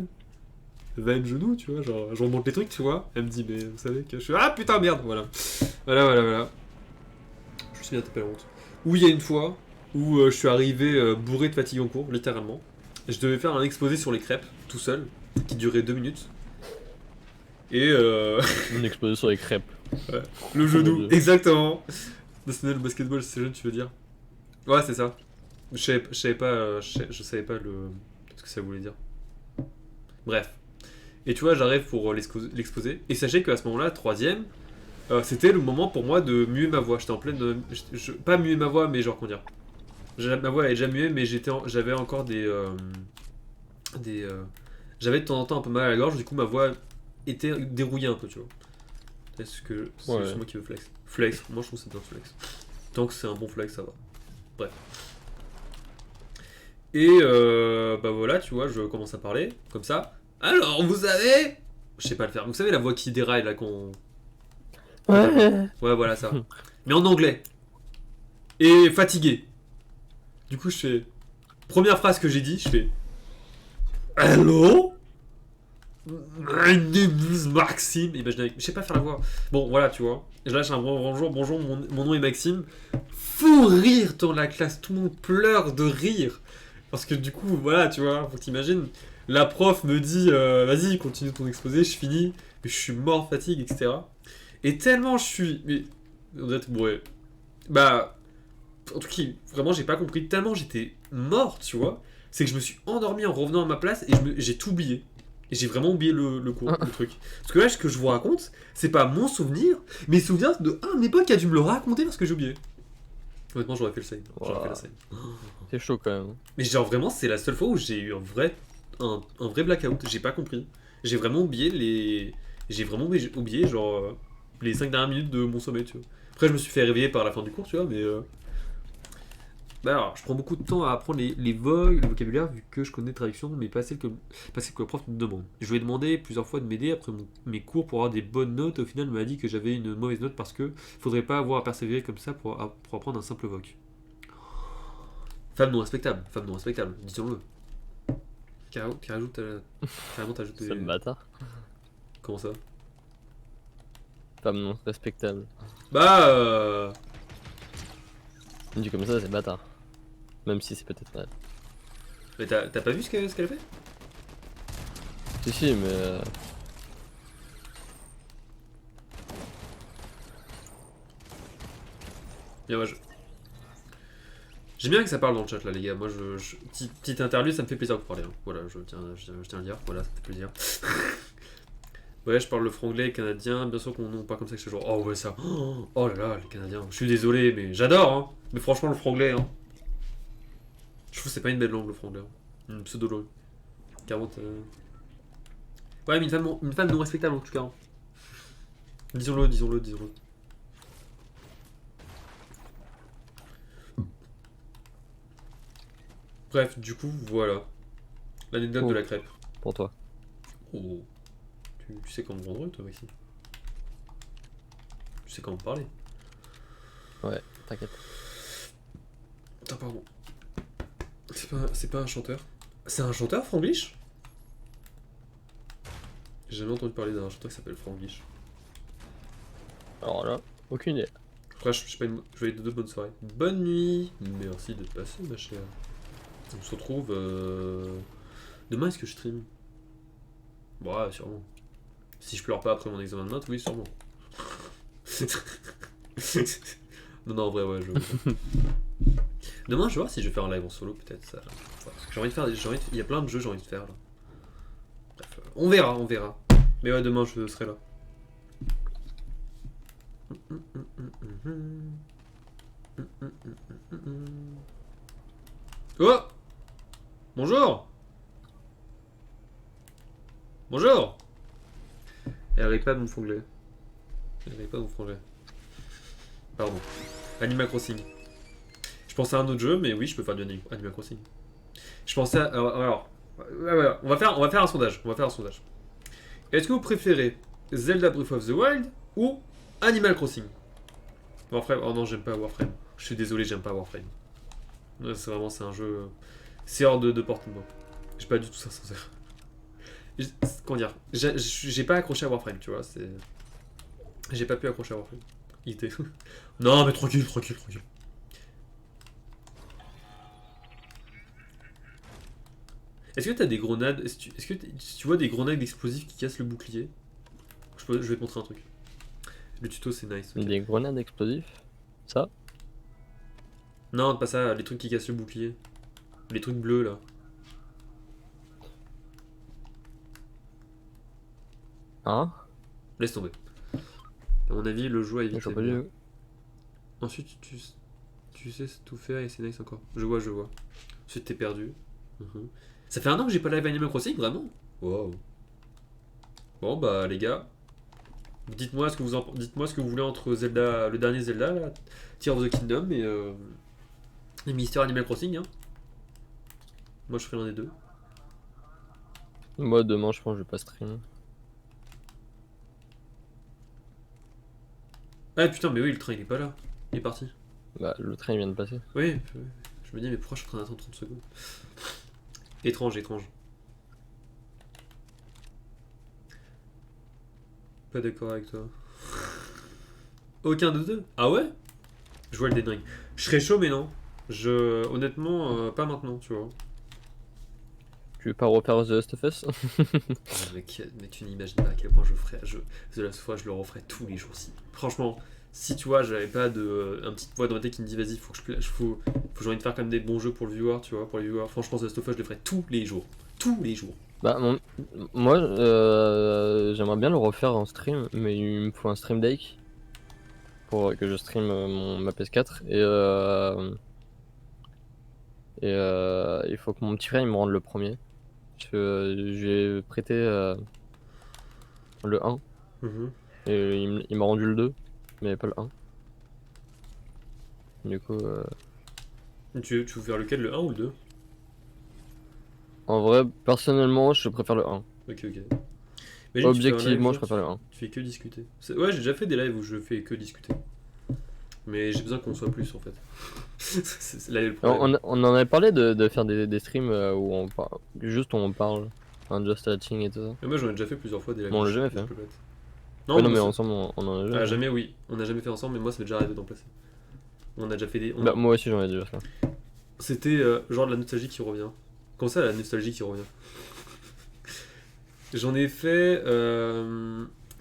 Veine, genou, tu vois, genre, je remonte les trucs, tu vois. Elle me dit, mais vous savez que je suis... Ah putain, merde, voilà. Voilà. Je me suis bien tapé la honte. Où il y a une fois où je suis arrivé bourré de fatigue en cours, littéralement. Je devais faire un exposé sur les crêpes, tout seul, qui durait 2 minutes. Et Un exposé sur les crêpes. Ouais. Le genou, exactement. National Basketball Session, tu veux dire? Ouais, c'est ça. Je savais pas ce que ça voulait dire. Bref. Et tu vois, j'arrive pour l'exposé. Et sachez qu'à ce moment-là, 3ème, c'était le moment pour moi de muer ma voix. J'étais en pleine... pas muer ma voix, mais genre, comment dire? Ma voix elle est déjà muée, mais j'avais encore j'avais de temps en temps un peu mal à la gorge, du coup ma voix était dérouillée un peu, tu vois. Est-ce que c'est moi qui veux flex? Flex, moi je trouve que c'est bien flex. Tant que c'est un bon flex, ça va. Bref. Et bah voilà, tu vois, je commence à parler, comme ça. Alors, vous savez... Je sais pas le faire. Vous savez la voix qui déraille là qu'on... Ouais. Ouais, voilà ça. Mais en anglais. Et fatigué. Du coup, je fais... Première phrase que j'ai dit, je fais... Hello? Maxime. Et ben je sais pas faire la voix. Bon, voilà, tu vois. Et là, j'ai un bonjour, bonjour, mon nom est Maxime. Fou rire dans la classe, tout le monde pleure de rire. Parce que du coup, voilà, tu vois, faut que t'imagines. La prof me dit, vas-y, continue ton exposé, je finis. Mais je suis mort, fatigue, etc. Et tellement je suis. Mais. Vous êtes bourré. Bah. En tout cas, vraiment, j'ai pas compris. Tellement j'étais mort, tu vois. C'est que je me suis endormi en revenant à ma place et j'ai tout oublié. Et j'ai vraiment oublié le cours, le truc. Parce que là, ce que je vous raconte, c'est pas mon souvenir, mais souvenir de un de mes potes qui a dû me le raconter parce que j'ai oublié. Honnêtement, j'aurais fait le same. J'aurais fait la Ouah, scène. c'est chaud quand même. Mais genre, vraiment, c'est la seule fois où j'ai eu un vrai blackout. J'ai pas compris. J'ai vraiment oublié les. J'ai vraiment oublié, genre, les 5 dernières minutes de mon sommeil, tu vois. Après, je me suis fait réveiller par la fin du cours, tu vois, mais. Bah alors, je prends beaucoup de temps à apprendre les vogues, le vocabulaire, vu que je connais les traductions, mais pas celles que le prof me demande. Je lui ai demandé plusieurs fois de m'aider après mes cours pour avoir des bonnes notes. Au final, il m'a dit que j'avais une mauvaise note parce que faudrait pas avoir à persévérer comme ça pour apprendre un simple vogue. Femme non respectable, disons-le. Carrément, t'ajoutes C'est le bâtard. Comment ça? Femme non respectable. Bah, Dit comme ça, c'est bâtard. Même si c'est peut-être vrai. mais t'as pas vu ce qu'elle a fait? Si, si, mais. Bien, moi, j'aime bien que ça parle dans le chat là, les gars. Moi, petite interview, ça me fait plaisir de vous parler. Hein. Voilà, je tiens à le dire. Voilà, ça me fait plaisir. Ouais, je parle le franglais canadien. Bien sûr qu'on non pas comme ça que ce genre. Oh ouais, ça. Oh là là, les Canadiens. Je suis désolé, mais j'adore. Hein. Mais franchement, le franglais. Hein. Je trouve que c'est pas une belle langue, le franglais. Hein. Une pseudo-langue. 40. Ouais, mais une femme non respectable en tout cas. Hein. Disons-le, disons-le, disons-le. Bref, du coup, voilà. L'anecdote Oh, de la crêpe. pour toi. Oh. Tu sais comment me vendre, toi, Maxime. Tu sais comment me parler. Ouais, t'inquiète. Attends, pardon. C'est pas un chanteur. C'est un chanteur, Franglish? J'ai jamais entendu parler d'un chanteur qui s'appelle Franglish. Alors là, aucune idée. Après, je sais pas, je vous souhaite de bonnes soirées. Bonne nuit. Merci d'être passé, ma chère. On se retrouve. Demain, est-ce que je stream? Ouais, sûrement. Si je pleure pas après mon examen de notes, oui, sûrement. Non, non, en vrai, ouais, Demain, je vais voir si je vais faire un live en solo, peut-être. Ça... Parce que j'ai envie de faire. Il y a plein de jeux que j'ai envie de faire là. Bref, on verra, on verra. Mais ouais, demain, je serai là. Oh! Bonjour! Bonjour! Elle arrive pas de mon franglais. Elle arrive pas de mon franglais. Pardon. Animal Crossing. Je pensais à un autre jeu, mais oui, je peux faire du Animal Crossing. Je pensais à. Alors, ouais, on va faire un sondage. On va faire un sondage. Est-ce que vous préférez Zelda Breath of the Wild ou Animal Crossing? Warframe. Oh non, j'aime pas Warframe. Je suis désolé, j'aime pas Warframe. Ouais, c'est un jeu. C'est hors de portée de moi. J'ai pas du tout ça sincère. Comment dire? J'ai pas accroché à Warframe, tu vois. J'ai pas pu accrocher à Warframe. Il était. Non, mais tranquille, tranquille, tranquille. Est-ce que t'as des grenades? Est-ce que tu vois des grenades explosives qui cassent le bouclier? Je vais te montrer un truc. Le tuto c'est nice. Ok. Des grenades explosives. Ça? Non, pas ça, les trucs qui cassent le bouclier. Les trucs bleus là. Hein? Laisse tomber. À mon avis, le jeu a Je évité. vois pas du tout. Ensuite, tu sais tout faire et c'est nice encore. Je vois, je vois. Ensuite, t'es perdu. Mhm. Ça fait un an que j'ai pas live Animal Crossing, vraiment? Wow. Bon, bah, les gars, dites-moi ce que dites-moi ce que vous voulez entre Zelda, le dernier Zelda, là, Tears of the Kingdom et Mister Animal Crossing. Hein. Moi, je ferai l'un des deux. Moi, demain, je pense que je vais pas stream. Ah putain, mais oui, le train il est pas là. Il est parti. Bah, le train il vient de passer. Oui, je me dis, mais pourquoi je suis en train d'attendre 30 secondes? Étrange, étrange. Pas d'accord avec toi. Aucun de deux? Ah ouais? Je vois le Dead Ring. Je serais chaud, mais non. Honnêtement, pas maintenant, tu vois. Tu veux pas refaire The Last of Us? Mais tu n'imagines pas à quel point je ferais. The Last of Us, je le referais tous les jours. Si. Franchement, si tu vois, j'avais pas un petite voix dans ma tête qui me dit vas-y, faut que faut que j'ai envie de faire quand même des bons jeux pour le viewer, tu vois, pour les viewers. Franchement, The Last of Us, je le ferais tous les jours. Tous les jours. Bah, moi, j'aimerais bien le refaire en stream, mais il me faut un stream deck pour que je stream ma PS4 et il faut que mon petit frère il me rende le premier. J'ai prêté le 1 Mhm. et il m'a rendu le 2, mais pas le 1. Du coup, Tu veux faire lequel, le un ou le deux? en vrai, personnellement, je préfère le 1. Ok, ok. Imagine, tu fais un live, Objectivement, je genre, préfère le 1. tu fais que discuter. Ouais, j'ai déjà fait des lives où je fais que discuter. Mais j'ai besoin qu'on soit plus en fait. Là est le problème. On en avait parlé de faire des streams où on parle, juste où on parle, un just chatting et tout ça. Mais moi j'en ai déjà fait plusieurs fois des lives. Mais on l'a où jamais je fait. peux mettre. Ouais, non, moi, mais ensemble, on en a jamais Ah, fait. jamais, oui. On n'a jamais fait ensemble, mais moi ça m'est déjà arrivé d'en placer. On a déjà fait des. Bah, moi aussi, j'en ai déjà fait. C'était genre de la nostalgie qui revient. Comment ça, la nostalgie qui revient? J'en ai fait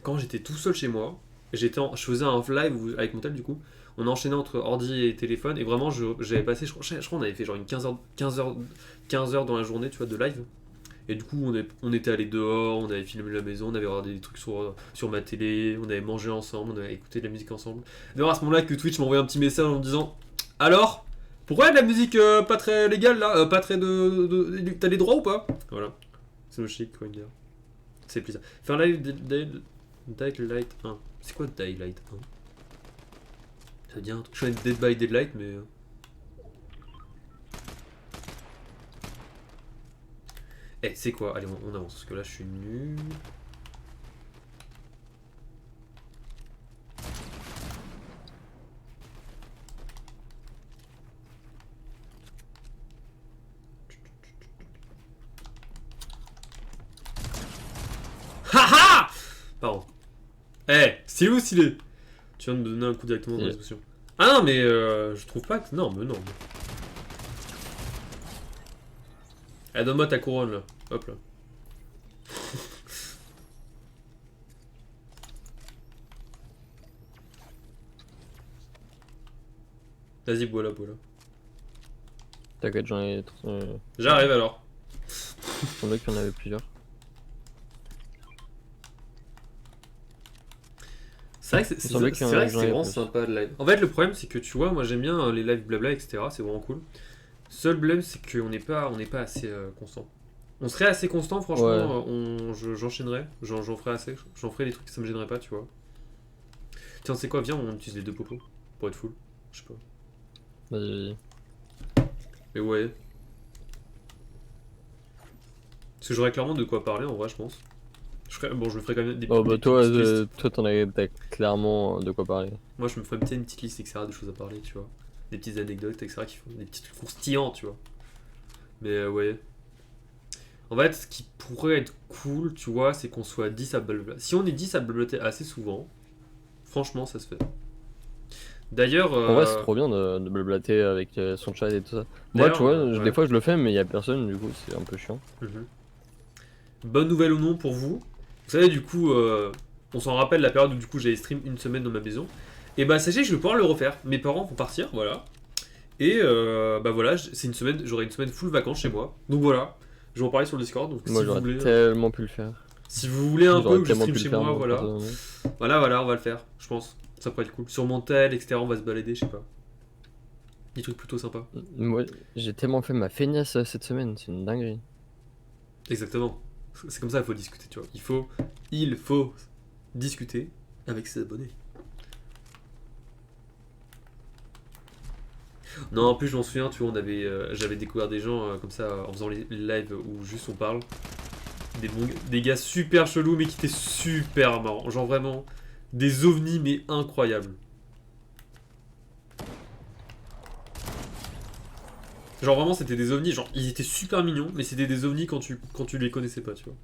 quand j'étais tout seul chez moi. Je faisais un live avec mon tel du coup. On enchaînait entre ordi et téléphone et vraiment j'avais passé, je crois on avait fait genre une 15 heures dans la journée, tu vois, de live. Et du coup on était allé dehors, on avait filmé la maison, on avait regardé des trucs sur ma télé, on avait mangé ensemble, on avait écouté de la musique ensemble. D'ailleurs à ce moment-là que Twitch m'a envoyé un petit message en me disant alors, pourquoi il y a de la musique pas très légale là, pas très t'as les droits ou pas? Voilà. C'est chic quoi, une guerre. C'est plaisir. Faire live Daylight 1. C'est quoi Daylight 1? Ça veut dire un truc. Je connais Dead by Daylight, mais. Eh, c'est quoi? Allez, on avance, parce que là, je suis nul. Haha! Pardon. Eh, stylé ou stylé? Tu viens de me donner un coup directement dans la discussion. Ah non, mais je trouve pas que. Non, mais non. Eh, donne-moi ta couronne là. Hop là. Vas-y, bois là, bois là. T'inquiète, j'en ai. J'arrive alors. Il semblait qu'il y en avait plusieurs. C'est vrai que c'est vraiment sympa le live. En fait, le problème, c'est que tu vois, moi j'aime bien les lives blabla, etc. C'est vraiment cool. Seul problème, c'est qu'on n'est pas assez constant. On serait assez constant, franchement, j'enchaînerais. J'en ferais assez. J'en ferais des trucs, ça me gênerait pas, tu vois. Tiens, c'est quoi? Viens, on utilise les deux popos pour être full. Je sais pas. Vas-y. Mais ouais. Parce que j'aurais clairement de quoi parler en vrai, je pense. Je le ferais quand même des Oh bah des petites listes. toi t'as clairement de quoi parler. Moi, je me ferais peut-être une petite liste, etc. de choses à parler, tu vois. Des petites anecdotes, etc. qui font des petits trucs croustillants, tu vois. Mais ouais. En fait, ce qui pourrait être cool, tu vois, c'est qu'on soit 10 à blablater. Si on est 10 à blablater assez souvent, franchement, ça se fait. D'ailleurs. En vrai, c'est trop bien de blablater avec son chat et tout ça. Moi, tu vois, ouais. des fois je le fais, mais il y a personne, du coup, c'est un peu chiant. Bonne nouvelle ou non pour vous. Vous savez, du coup, on s'en rappelle la période où du coup j'avais stream une semaine dans ma maison. Et bah, sachez que je vais pouvoir le refaire. Mes parents vont partir, voilà. Et bah voilà, j'aurai une semaine full vacances chez moi. Donc voilà, je vais en parler sur le Discord. Donc Moi, si vous j'aurais voulez, tellement pu le faire. si vous voulez un peu que je tellement stream pu chez le faire, moi, moi, voilà. personnellement. Voilà, on va le faire, je pense. Ça pourrait être cool. Sur mon tel, etc., on va se balader, je sais pas. Des trucs plutôt sympas. Moi, j'ai tellement fait ma feignasse cette semaine, c'est une dinguerie. Exactement. C'est comme ça qu'il faut discuter, tu vois. Il faut discuter avec ses abonnés. Non, en plus, je m'en souviens, tu vois, j'avais découvert des gens comme ça en faisant les lives où juste on parle. Des gars super chelous, mais qui étaient super marrants. Genre vraiment, des ovnis, mais incroyables. Genre vraiment, c'était des ovnis. Genre, ils étaient super mignons, mais c'était des ovnis quand tu les connaissais pas, tu vois.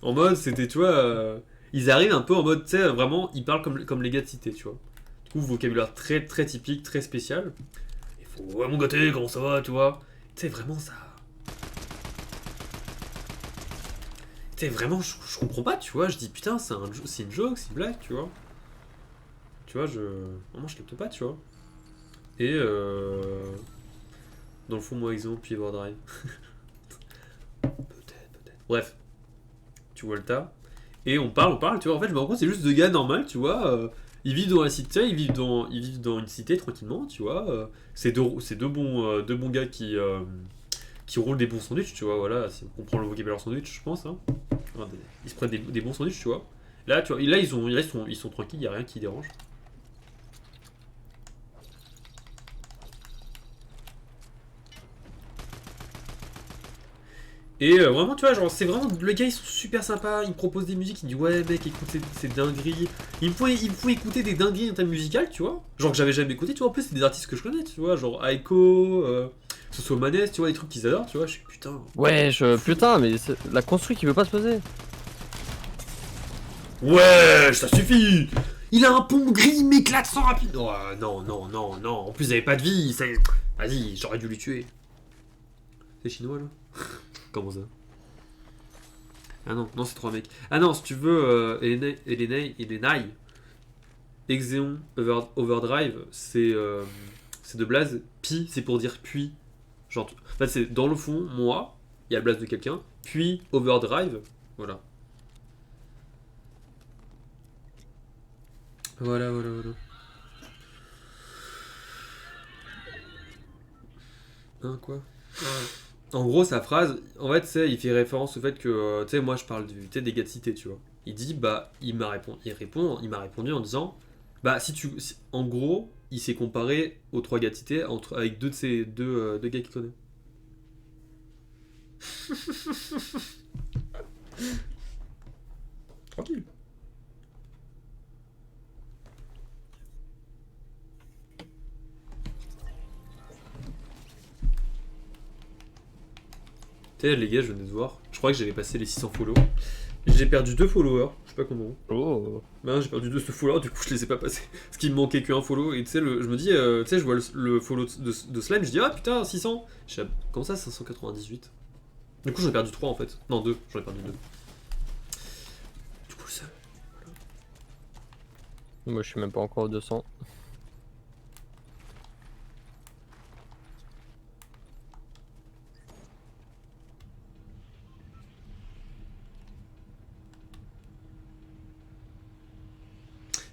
En mode, c'était, tu vois, ils arrivent un peu en mode, tu sais, vraiment, ils parlent comme les gars de cité, tu vois. Du coup, vocabulaire très très typique, très spécial. Il faut, ouais, mon gâté, comment ça va, tu vois. Tu sais, vraiment, ça. Tu sais, vraiment, je comprends pas, tu vois. Je dis, putain, c'est une joke, c'est une blague, tu vois. Tu vois, vraiment, je capte pas, tu vois. Et dans le fond, moi, exemple, puis Everdrive. Peut-être. Bref, tu vois le tas. Et on parle, tu vois. En fait, je me rends compte, c'est juste deux gars normaux, tu vois. Ils vivent dans la cité, ils vivent dans une cité tranquillement, tu vois. C'est deux bons gars qui roulent des bons sandwichs, tu vois. Voilà, si on comprend le vocabulaire sandwich, je pense. Hein. Enfin, ils se prennent des bons sandwichs, tu vois. Là, tu vois, là ils sont tranquilles, il n'y a rien qui dérange. Et vraiment, tu vois, genre, c'est vraiment. Le gars, ils sont super sympas, ils me proposent des musiques, ils me disent, ouais, mec, écoute ces dingueries. Il me faut écouter des dingueries en termes musicales, tu vois. Genre que j'avais jamais écouté, tu vois. En plus, c'est des artistes que je connais, tu vois. Genre Aiko, Sosomanes, tu vois, des trucs qu'ils adorent, tu vois. Je suis putain. Ouais, putain, mais la construit qui veut pas se poser. Ouais, ça suffit. Il a un pont gris, il m'éclate sans rapide. Oh, non, non, non, non. En plus, il avait pas de vie. Vas-y, j'aurais dû lui tuer. C'est chinois, là. Comment ça? Ah non, non, c'est trois mecs. Ah non, si tu veux, Elenai, Exeon Overdrive, c'est de blase. Pi, c'est pour dire puis. Genre, en fait, c'est dans le fond, moi, il y a la blase de quelqu'un, puis Overdrive, voilà. Voilà. Hein, quoi? En gros, sa phrase, en fait, il fait référence au fait que, tu sais, moi, je parle des gars de cité, tu vois. Il dit, bah, il m'a répondu en disant, bah, en gros, il s'est comparé aux trois gars de cité avec deux de ces deux gars qu'il connaît. Tranquille. Tu sais, les gars, je venais de voir. Je crois que j'avais passé les 600 follow. J'ai perdu deux followers, je sais pas comment. Oh. Ben, j'ai perdu deux followers, du coup je les ai pas passés. Parce qu'il me manquait qu'un follow. Et tu sais, je me dis, tu sais, je vois le follow de Slime, je dis, ah putain, 600. Comment ça, 598? Du coup, j'en ai perdu 3 en fait. Non, 2, j'en ai perdu 2. Du coup, ça. Moi, je suis même pas encore à 200.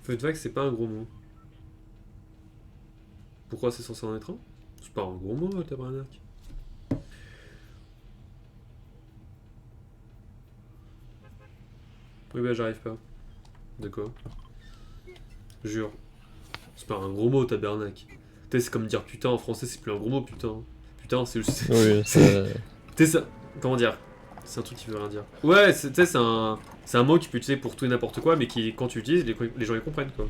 Fun fact, c'est pas un gros mot. Pourquoi c'est censé en être un? C'est pas un gros mot, tabarnak. Oui, bah j'arrive pas. De quoi? Jure. C'est pas un gros mot, tabarnak. Tu sais, c'est comme dire putain en français, c'est plus un gros mot, putain. Putain, c'est juste. Oui, ça. Tu sais, ça. Comment dire? C'est un truc qui veut rien dire. Ouais, tu sais, c'est un mot qui peut utiliser pour tout et n'importe quoi, mais qui, quand tu l'utilises, les gens ils comprennent, quoi.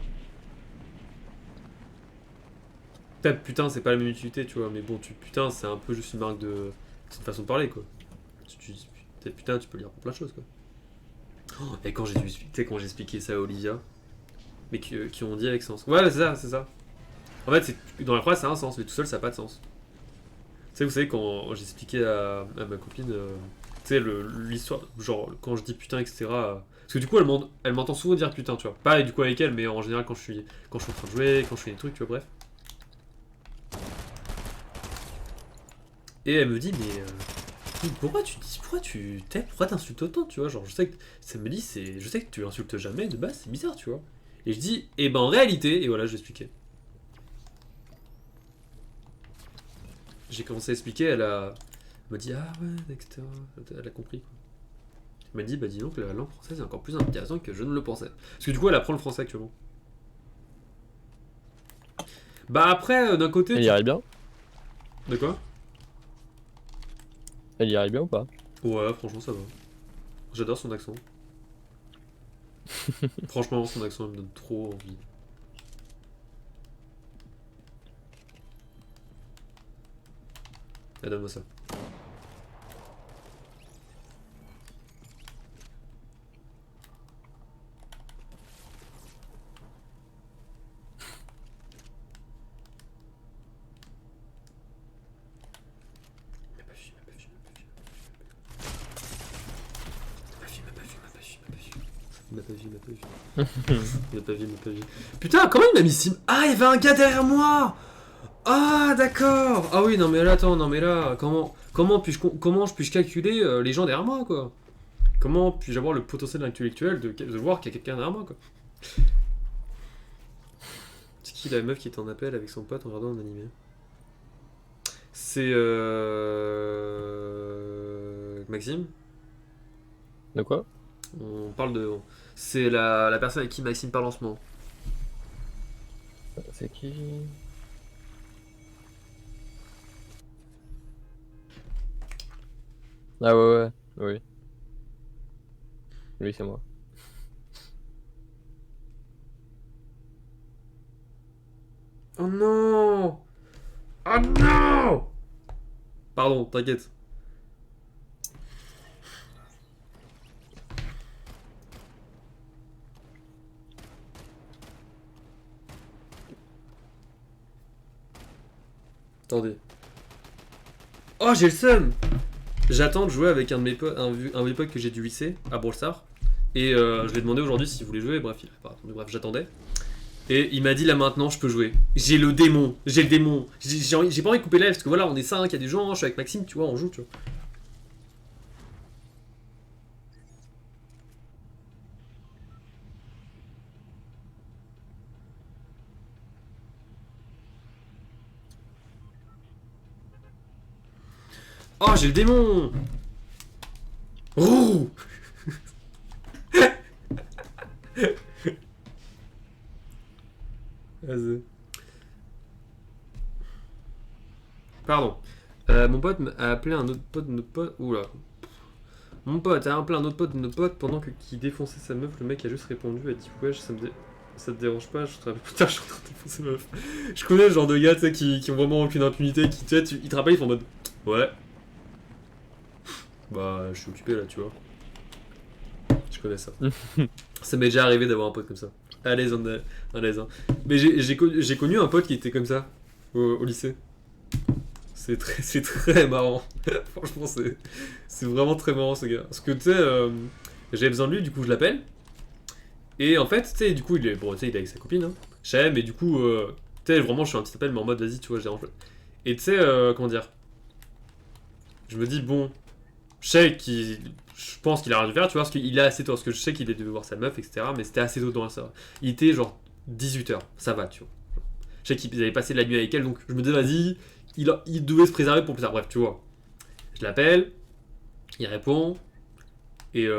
Peut-être putain, c'est pas la même utilité, tu vois, mais bon, putain, c'est un peu juste une marque de. C'est une façon de parler, quoi. Tu dis peut-être putain, tu peux le dire pour plein de choses, quoi. Oh, et quand tu sais, quand j'ai expliqué ça à Olivia, mais qui ont dit avec sens. Ouais, c'est ça. En fait, dans la phrase, ça a un sens, mais tout seul, ça n'a pas de sens. Tu sais, vous savez, quand j'ai expliqué à ma copine, tu sais, l'histoire, genre, quand je dis putain, etc. Parce que du coup, elle m'entend souvent dire putain, tu vois. Pas du coup avec elle, mais en général, quand je suis en train de jouer, quand je fais des trucs, tu vois, bref. Et elle me dit, mais pourquoi t'insultes autant, tu vois, genre, je sais que, ça me dit, je sais que tu insultes jamais, de base, c'est bizarre, tu vois. Et je dis, eh ben en réalité, et voilà, je l'expliquais. J'ai commencé à expliquer, elle m'a dit, ah ouais, etc. Elle a compris, quoi. Elle m'a dit, bah dis donc, la langue française est encore plus intéressante que je ne le pensais. Parce que du coup, elle apprend le français actuellement. Bah après, d'un côté, Elle y arrive bien? De quoi? Elle y arrive bien ou pas? Ouais, franchement, ça va. J'adore son accent. Franchement, son accent, il me donne trop envie. Ah, donne-moi ça. Il m'a pas vu, il m'a pas vu. Il m'a pas vu, il m'a pas vu. Putain, comment il m'a mis sim? Ah, il y avait un gars derrière moi! Ah, d'accord! Ah oui, non mais là, attends, non mais là, comment je puis-je calculer les gens derrière moi, quoi? Comment puis-je avoir le potentiel intellectuel de voir qu'il y a quelqu'un derrière moi, quoi? C'est qui la meuf qui est en appel avec son pote en regardant un animé? C'est Maxime? De quoi? On parle de... C'est la personne avec qui Maxime parle en ce moment. C'est qui? Ah ouais, oui. Oui, c'est moi. Oh non! Oh non! Pardon, t'inquiète. Attendez. Oh, j'ai le seum! J'attends de jouer avec un de mes potes, un de mes potes que j'ai du lycée, à Brawl Stars. Et je lui ai demandé aujourd'hui s'il voulait jouer, bref, il a pas répondu, bref, j'attendais. Et il m'a dit là maintenant je peux jouer. J'ai le démon, j'ai le démon. J'ai pas envie de couper live parce que voilà, on est 5, il y a des gens, je suis avec Maxime, tu vois, on joue, tu vois. Oh, j'ai le démon! Ouh! Vas-y. Pardon. Mon pote a appelé un autre pote de notre pote. Oula. Mon pote a appelé un autre pote de notre pote pendant qu'il défonçait sa meuf. Le mec a juste répondu, a dit wesh, ça te dérange pas, je te rappelle. Putain, je suis en train de défoncer ma meuf. Je connais le genre de gars, tu sais, qui ont vraiment aucune impunité, qui, tu sais, ils te rappellent, ils font en mode ouais. Bah, je suis occupé là, tu vois. Je connais ça. Ça m'est déjà arrivé d'avoir un pote comme ça. À l'aise, à l'aise. Hein. Mais j'ai connu un pote qui était comme ça au lycée. C'est très marrant. Franchement, c'est vraiment très marrant ce gars. Parce que tu sais, j'avais besoin de lui, du coup je l'appelle. Et en fait, tu sais, du coup, il est, bon, tu sais, il est avec sa copine. Hein. Je sais, mais du coup, tu sais, vraiment, je suis un petit appel, mais en mode vas-y, tu vois, je dérange pas. Et tu sais, comment dire, je me dis, bon, je sais qu'il. Je pense qu'il a rien dû faire, tu vois, parce qu'il est assez tôt. Parce que je sais qu'il est dû voir sa meuf, etc. Mais c'était assez tôt dans la soirée. Il était genre 18h, ça va, tu vois. Je sais qu'ils avaient passé la nuit avec elle, donc je me disais, vas-y, il devait se préserver pour plus tard. Bref, tu vois. Je l'appelle, il répond, et tu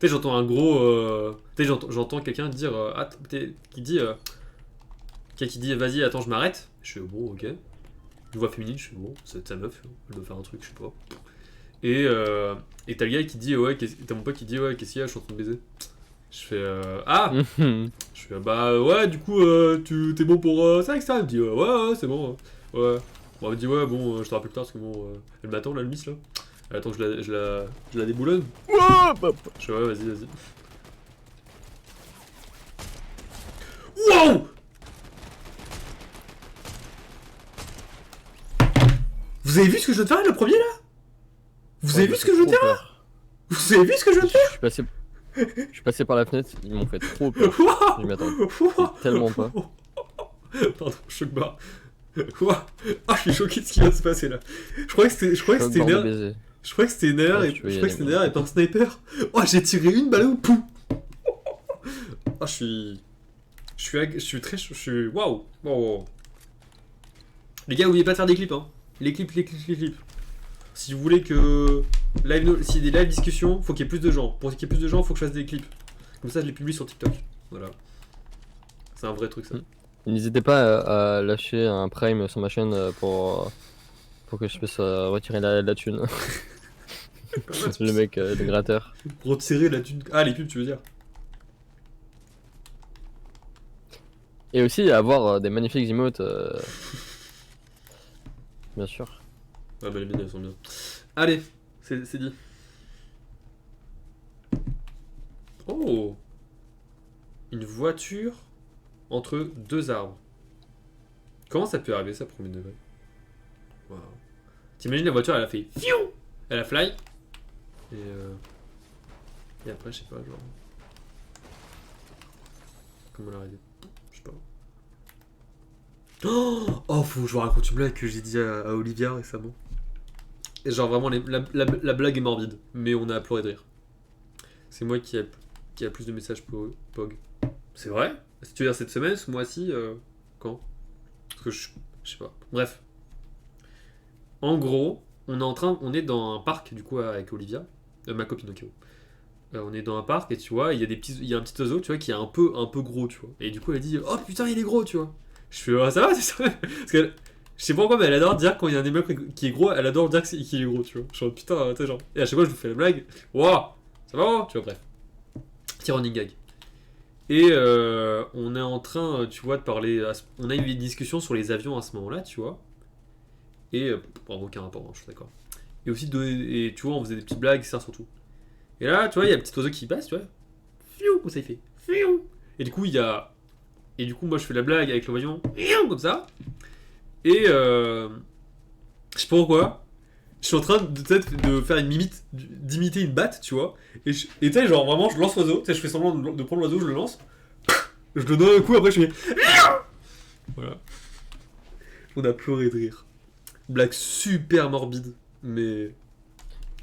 sais, j'entends un gros. Tu sais, j'entends quelqu'un dire. Qui dit. Qui dit, vas-y, attends, je m'arrête. Je fais, bon, ok. Une voix féminine, je fais, bon, c'est sa meuf, elle doit faire un truc, je sais pas. Et t'as le gars qui dit, ouais, t'as mon pote qui dit, ouais, qu'est-ce qu'il y a, je suis en train de baiser. Je fais, ah! Je fais, bah ouais, du coup, t'es bon pour ça, etc. Il me dit, ouais, c'est bon. Ouais. Bon, elle me dit, ouais, bon, je te rappelle plus tard parce que bon, elle m'attend, là, le miss, là. Elle attend que je la déboulonne. Je fais, ouais, vas-y, vas-y. Wow! Vous avez vu ce que je viens de faire, le premier, là? Vous avez vu ce que je viens de faire, là? Vous avez vu ce que je viens de faire? Je suis passé par la fenêtre, ils m'ont fait trop peur. Je m'y attendais tellement pas. Pardon, choc barre. Ah, je suis choqué de ce qui vient de se passer là. Je croyais que c'était une erreur. Je croyais que c'était une erreur et pas un sniper. Oh, j'ai tiré une balle au poum. Ah, je suis très. Je suis. Waouh! Waouh! Les gars, oubliez pas de faire des clips, hein. Les clips. Si vous voulez que. S'il y a des live discussions, faut qu'il y ait plus de gens. Pour qu'il y ait plus de gens, faut que je fasse des clips. Comme ça, je les publie sur TikTok. Voilà. C'est un vrai truc, ça. N'hésitez pas à lâcher un prime sur ma chaîne pour que je puisse retirer la thune. Le mec, le gratteur. Retirer la thune. Ah, les pubs, tu veux dire? Et aussi avoir des magnifiques emotes. Bien sûr. Ah, bah les miennes, elles sont bien. Allez, c'est dit. Oh! Une voiture entre deux arbres. Comment ça peut arriver ça, premier degré? Waouh. T'imagines la voiture, elle a fait fiou, elle a fly. Et après, je sais pas, genre. Comment l'arrêter? Je sais pas. Oh, faut que je vous raconte une blague que j'ai dit à Olivia récemment. Et genre vraiment, la blague est morbide, mais on a pleuré de rire. C'est moi qui a plus de messages Pog. C'est vrai? Si tu veux dire cette semaine, ce mois-ci, quand? Parce que je sais pas. Bref. En gros, on est dans un parc du coup avec Olivia, ma copine ok. On est dans un parc et tu vois, il y a un petit oiseau, tu vois, qui est un peu gros, tu vois. Et du coup, elle dit, oh putain, il est gros, tu vois. Je fais, ah, ça va, c'est ça. Parce que je sais pas pourquoi, mais elle adore dire quand il y a un animal qui est gros, elle adore dire qu'il est gros, tu vois. Je suis en putain, tu sais, genre. Et à chaque fois, je vous fais la blague, waouh, ça va, tu vois, bref. Petit running gag. Et on est en train, tu vois, de parler. On a eu une discussion sur les avions à ce moment-là, tu vois. Et. Aucun rapport, hein, je suis d'accord. Et aussi, et tu vois, on faisait des petites blagues, ça surtout. Et là, tu vois, il y a un petit oiseau qui passe, tu vois. Fiou, comme ça il fait. Fiou. Et du coup, il y a. Et du coup, moi, je fais la blague avec l'avion. Fiou, comme ça. Et. Je sais pas pourquoi. Je suis en train de faire une mimite, d'imiter une batte, tu vois. Et tu sais, genre vraiment, je lance l'oiseau. Tu sais, je fais semblant de prendre l'oiseau, je le lance. Je le donne un coup, après je fais. Voilà. On a pleuré de rire. Blague super morbide, mais.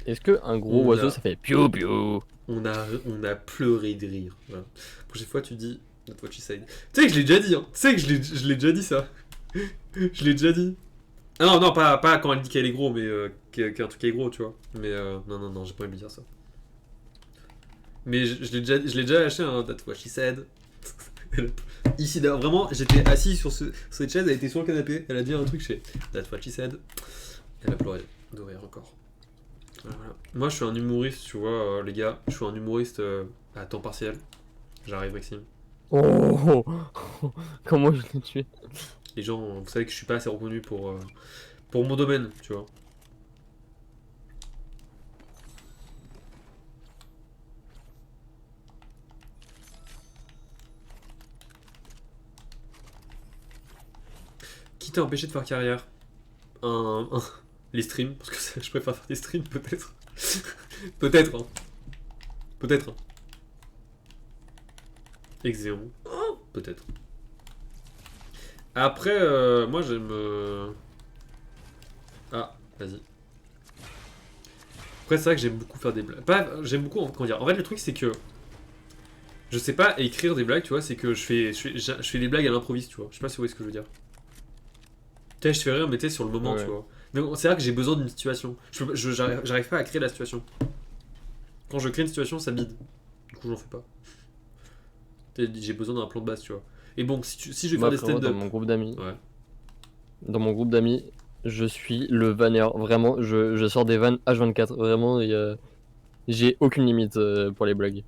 Est-ce que un gros oiseau ça fait piou piou? On a pleuré de rire. Voilà. Prochaine fois, tu dis. That's what she said. Tu sais que je l'ai déjà dit, hein. Tu sais que je l'ai déjà dit ça. Je l'ai déjà dit. Ah non, non, pas quand elle dit qu'elle est gros, mais qu'un truc est gros, tu vois. Mais non, j'ai pas envie de dire ça. Mais je l'ai déjà lâché, hein. That's what she said. Ici, d'ailleurs, vraiment, j'étais assis sur cette chaise, elle était sur le canapé, elle a dit un truc chez That's what she said. Elle a pleuré de rire encore. Voilà. Moi, je suis un humoriste, tu vois, les gars. Je suis un humoriste à temps partiel. J'arrive, Maxime. Oh, comment je l'ai tué? Les gens, vous savez que je suis pas assez reconnu pour mon domaine, tu vois. Qui t'a empêché de faire carrière? Les streams, parce que je préfère faire des streams, peut-être. Peut-être, hein. Peut-être. Hein. Exéon. Oh, peut-être. Après, moi j'aime. Ah, vas-y. Après, c'est vrai que j'aime beaucoup faire des blagues. Pas, j'aime beaucoup, comment dire. En fait, le truc, c'est que. Je sais pas écrire des blagues, tu vois, c'est que je fais des blagues à l'improviste, tu vois. Je sais pas si vous voyez ce que je veux dire. Tu sais, je fais rire, mais tu sais, sur le moment, Ouais. tu vois. Mais c'est vrai que j'ai besoin d'une situation. J'arrive pas à créer la situation. Quand je crée une situation, ça bide. Du coup, j'en fais pas. J'ai besoin d'un plan de base, tu vois. Et bon, si je vais Moi, faire des frérot, stand-up. ouais. Dans mon groupe d'amis, je suis le vanneur. Vraiment, je sors des vannes H24. Vraiment, j'ai aucune limite pour les blagues.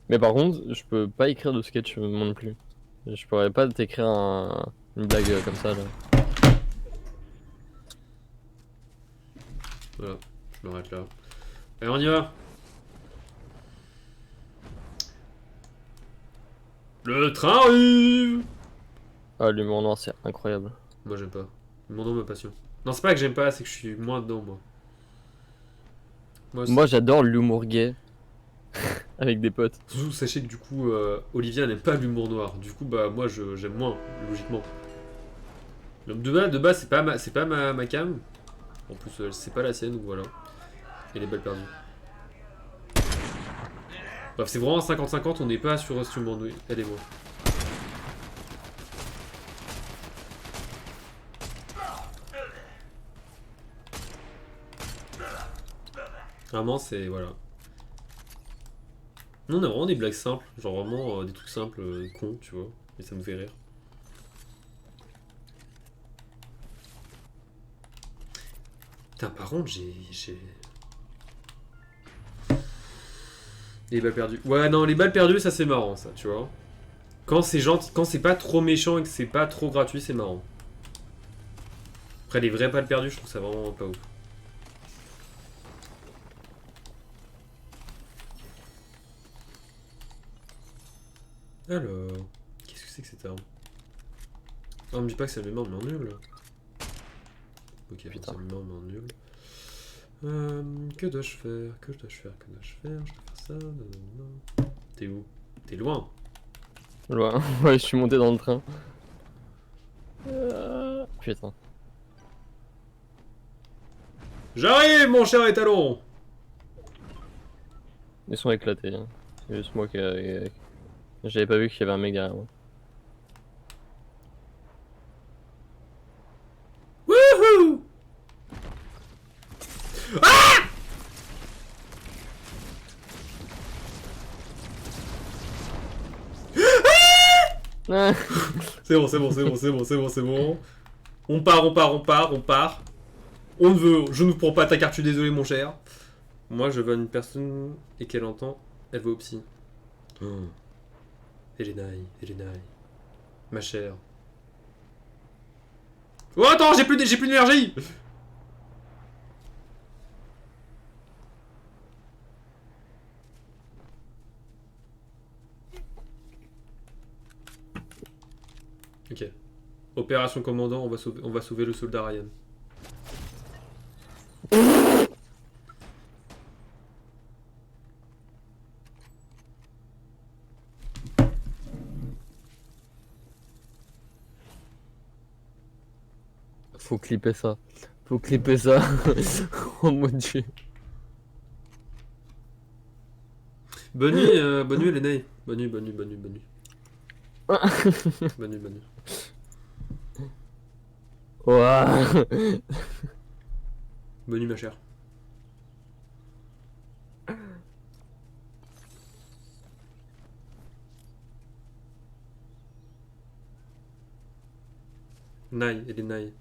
Mais par contre, je peux pas écrire de sketch moi non plus. Je pourrais pas t'écrire une blague comme ça là. Voilà, je m'arrête là. Allez, on y va. Le train arrive. Ah, l'humour noir, c'est incroyable. Moi, j'aime pas. Mon nom, ma passion. Non, c'est pas que j'aime pas, c'est que je suis moins dedans, moi. Moi, j'adore l'humour gay avec des potes. Surtout, sachez que du coup, Olivia n'aime pas l'humour noir. Du coup, bah, moi, j'aime moins, logiquement. Donc, de base c'est pas ma cam. En plus, c'est pas la sienne, donc voilà. Et les balles perdues. Bref, c'est vraiment 50-50, on n'est pas sur ce humour noir. Elle et moi. Vraiment, c'est. Voilà. Nous, on a vraiment des blagues simples. Genre vraiment des trucs simples, cons, tu vois. Et ça nous fait rire. Putain, par contre, j'ai. Les balles perdues. Ouais, non, les balles perdues, ça c'est marrant, ça, tu vois. Quand c'est gentil, quand c'est pas trop méchant et que c'est pas trop gratuit, c'est marrant. Après, les vraies balles perdues, je trouve ça vraiment pas ouf. Alors, qu'est-ce que c'est que cette arme? Oh, me dis pas que c'est la même arme, mais en nul. Ok, Putain. c'est la même arme, mais en nul. Que dois-je faire? Que dois-je faire? Que dois-je faire? Je dois faire ça. Nanana. T'es où? T'es loin. Loin. Ouais, je suis monté dans le train. Putain. J'arrive, mon cher étalon! Ils sont éclatés. Hein. C'est juste moi qui. J'avais pas vu qu'il y avait un mec derrière moi. Wouhou! Ah. C'est bon, c'est bon, c'est bon, c'est bon, c'est bon, c'est bon. On part, on part, on part, on part. On ne veut, je ne prends pas ta carte, je suis désolé, mon cher. Moi, je veux une personne et qu'elle entend, elle va au psy. Elenai, Elenai. Ma chère. Oh, attends, j'ai plus d'énergie! Ok. Opération commandant, on va sauver le soldat Ryan. Faut clipper ça. Faut clipper ça. Oh mon dieu. Bonne nuit, Elenai. Bonne nuit, bonne nuit, bonne nuit, bonne nuit. Bonne nuit, bonne nuit. Ouah. Bonne nuit, ma chère. Nai, Elenai.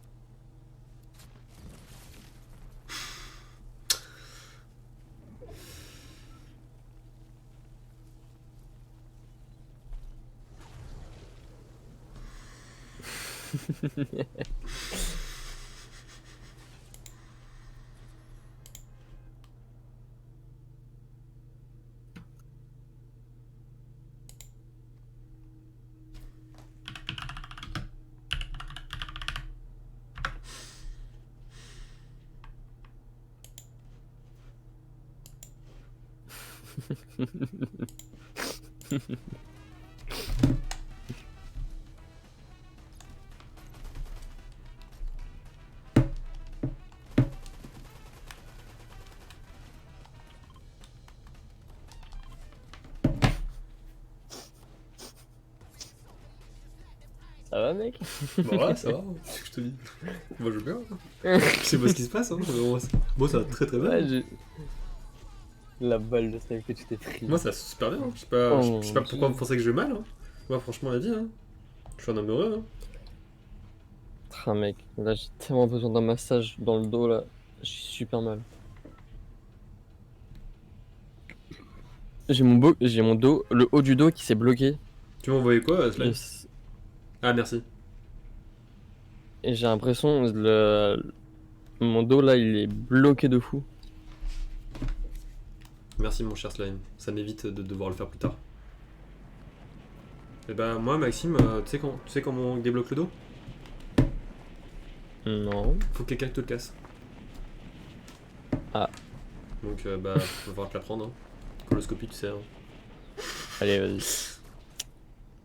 Ça va, mec? Bah ouais, ça va, c'est ce que je te dis. Moi je veux bien. Je sais pas ce qui se passe, hein. Moi ça va très très bien. Ouais, la balle de snipe que tu t'es pris. Moi ça va super bien. Je sais pas, Oh, je sais pas pourquoi Dieu. vous pensez que je vais mal. Hein. Moi franchement la vie, hein. Je suis un homme heureux. Hein. Ah, mec, là j'ai tellement besoin d'un massage dans le dos là. J'ai super mal. J'ai mon dos, le haut du dos qui s'est bloqué. Tu m'as envoyé quoi, Et, Slime? Ah merci. et j'ai l'impression mon dos là il est bloqué de fou. Merci mon cher Slime. Ça m'évite de devoir le faire plus tard. Et bah moi Maxime, tu sais comment on débloque le dos? Non. Faut que quelqu'un te le casse. Ah. Donc bah va falloir te la prendre. Hein. Coloscopie tu sais. Hein. Allez, vas-y.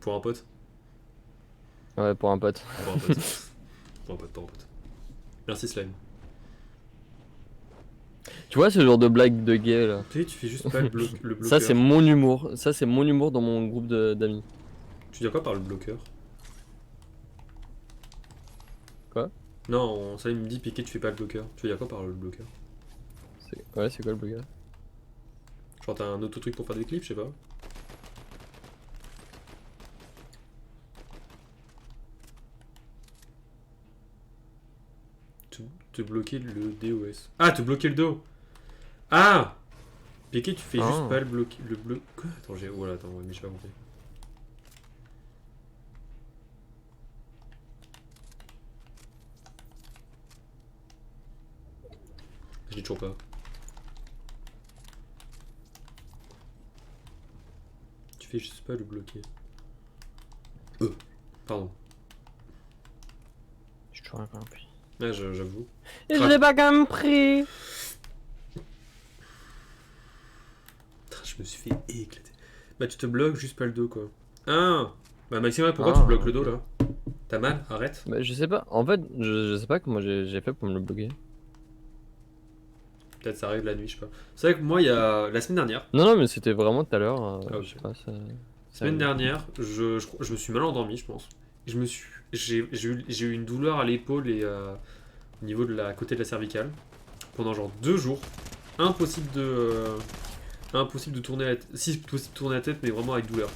Pour un pote. Ouais, pour un pote. Pour un pote. Pour un pote, pour un pote. Merci Slime. Tu vois ce genre de blague de gay là? Tu sais, tu fais juste pas le bloqueur. Ça c'est mon humour. Ça c'est mon humour dans mon groupe d'amis. Tu dis quoi par le bloqueur? Quoi? Non, ça il me dit Piqué tu fais pas le bloqueur. Tu veux dire quoi par le bloqueur? Ouais, c'est quoi le bloqueur? Genre t'as un autre truc pour faire des clips, je sais pas. Te bloquer le DOS. Ah, te bloquer le dos. Ah, Piqué tu fais juste pas le bloquer. Quoi? Attends, voilà, attends, mais j'ai pas compris. Je l'ai toujours pas. Tu fais juste pas le bloquer. Pardon. Je toujours pas compris. Ouais, j'avoue. Et je l'ai pas compris. Je me suis fait éclater. Bah, tu te bloques juste pas le dos, quoi. Ah. Bah, Maxime, pourquoi tu bloques le dos, là? T'as mal? Arrête. Bah, je sais pas. En fait, je sais pas comment j'ai fait pour me le bloquer. Peut-être ça arrive la nuit, je sais pas. C'est vrai que moi, il y a la semaine dernière. Non, non, mais c'était vraiment tout à l'heure. Ah, Je ok. sais pas, ça. Semaine dernière, je me suis mal endormi, je pense. J'ai eu une douleur à l'épaule et au niveau de la côté de la cervicale pendant genre 2 jours. Impossible de tourner la tête. Si possible de tourner la tête, mais vraiment avec douleur.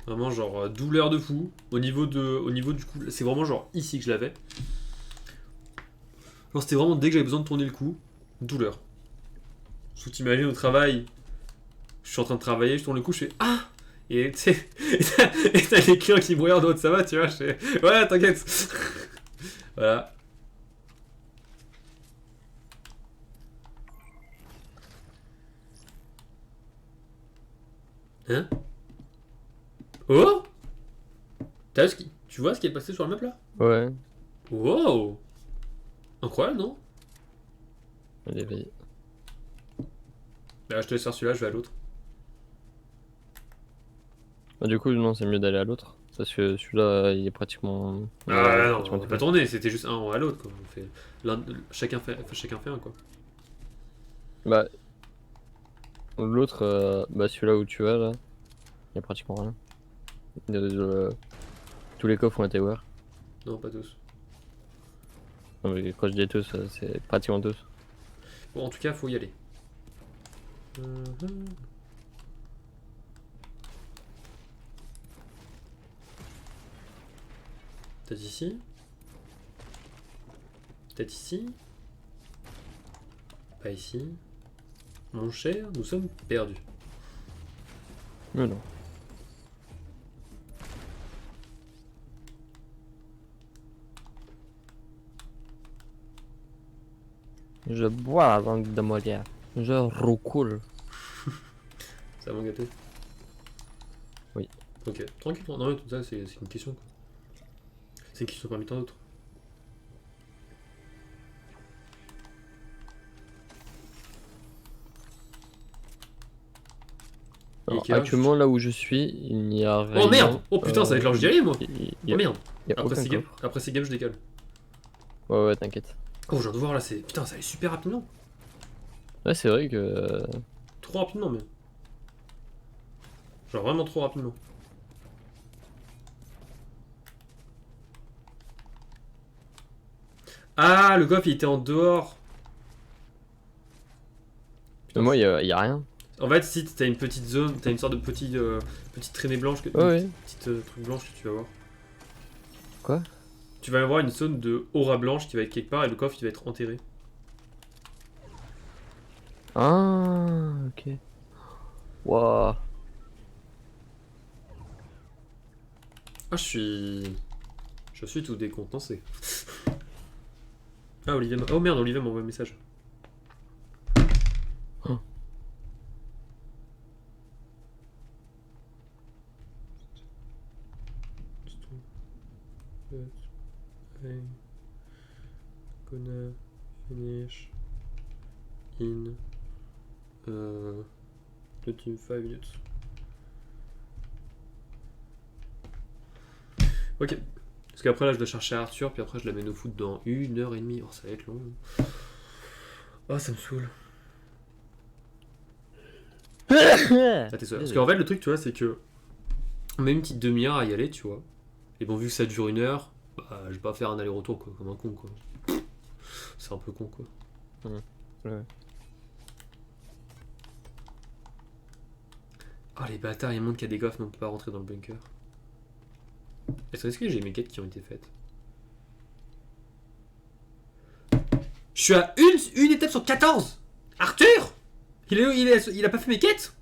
Vraiment genre douleur de fou. Au niveau du cou, c'est vraiment genre ici que je l'avais. Genre c'était vraiment dès que j'avais besoin de tourner le cou, douleur. Sous t'imagines au travail, je suis en train de travailler, je tourne le cou, je fais ah. Et tu sais, et t'as les clients qui me regardent en haut, ça va, tu vois, je fais ouais, t'inquiète. Voilà. Hein? Oh? Tu vois ce qui est passé sur la map là? Ouais, Wow! Incroyable, non? elle est éveillée. Bah, je te laisse faire celui-là, je vais à l'autre. Bah, du coup, non, c'est mieux d'aller à l'autre. Parce que celui-là, il est pratiquement. Il Ah est non, pratiquement on tout peut pas fait. tourner, c'était juste un à l'autre quoi. On fait chacun fait un quoi. Bah, l'autre, bah, celui-là où tu vas, là, il y a pratiquement rien. Tous les coffres ont été ouverts. Non, pas tous. Non, mais quand je dis tous, c'est pratiquement tous. Bon, en tout cas, faut y aller. Mhm. Peut-être ici. Peut-être ici. Pas ici. Mon cher, nous sommes perdus. Mais non. Je bois la langue de Molière. Je roucoule. Ça m'a gâté. Oui. Ok, tranquille. Non, mais tout ça, c'est une question quoi. C'est une question parmi tant d'autres. Il est Alors, quelle heure, actuellement, là où je suis, il n'y a rien. Oh merde! Oh putain, ça va être l'heure que j'y allais moi! Il Oh y a, merde! il y a aucun coffre. Après ces games, je décale. Ouais, ouais, t'inquiète. Oh, je viens de voir là, c'est. Putain, ça allait super rapidement. Ouais, c'est vrai que. Trop rapidement, même. Genre vraiment trop rapidement. Ah, le coffre il était en dehors. Putain, Moi, il y a rien. En fait, si t'as une petite zone, t'as une sorte de petite traînée blanche, Ouais, ouais. petite truc blanche que tu vas voir. Quoi? Tu vas avoir une zone de aura blanche qui va être quelque part et le coffre il va être enterré. Ah, ok. Waouh. Ah, je suis tout décontenancé. Ah, Olivier oh merde, Olivier m'envoie un message. Oh. Gonna finish in 25 minutes. Ok. Parce qu'après là je dois chercher Arthur, puis après je l'amène au foot dans 1h30. Oh ça va être long. Oh ça me saoule. Ah, t'es sûr. Parce qu'en fait le truc tu vois c'est que on met une petite demi-heure à y aller tu vois. Et bon vu que ça dure 1 heure, bah je vais pas faire un aller-retour quoi, comme un con quoi. C'est un peu con quoi. Ouais. Oh les bâtards, ils montrent qu'il y a des coffres mais on peut pas rentrer dans le bunker. Est-ce que j'ai mes quêtes qui ont été faites? Je suis à une étape sur 14. Arthur, il a pas fait mes quêtes.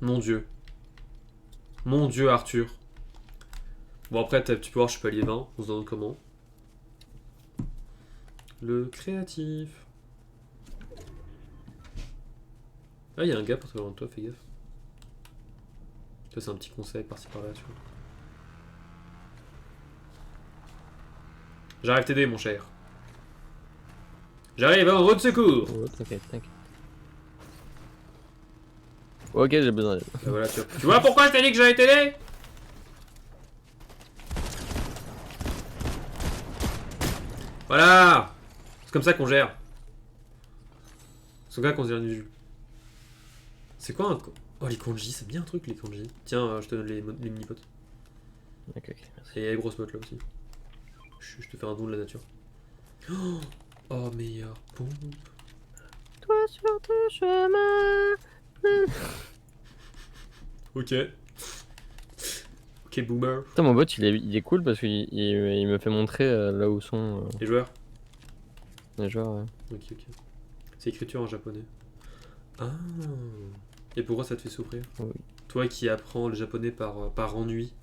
Mon dieu. Mon dieu Arthur. Bon après tu peux voir je suis palier 20. On se demande comment. Le créatif. Ah, il y a un gars pour devant toi, fais gaffe. Ça, c'est un petit conseil par-ci par-là, tu vois. J'arrive t'aider, mon cher. J'arrive en route de secours. Oh, t'inquiète, t'inquiète. Ok, j'ai besoin d'aide. Bah voilà, tu vois pourquoi je t'ai dit que j'allais t'aider? Voilà. C'est comme ça qu'on gère. C'est comme ça qu'on gère du jeu. C'est quoi un... Oh, les kanji, c'est bien un truc, les kanji. Tiens, je te donne les mini-potes. Ok, ok, merci. Et il y a les grosses mottes là aussi. Je te fais un don de la nature. Oh, meilleur pompe. Toi sur tes chemins. Ok. Ok, boomer. Putain, mon bot il est cool parce qu'il me fait montrer là où sont Les joueurs. les joueurs. Ouais. Ok, ok. C'est écriture en japonais. Ah. Et pourquoi ça te fait souffrir? Oui. Toi qui apprends le japonais par ennui.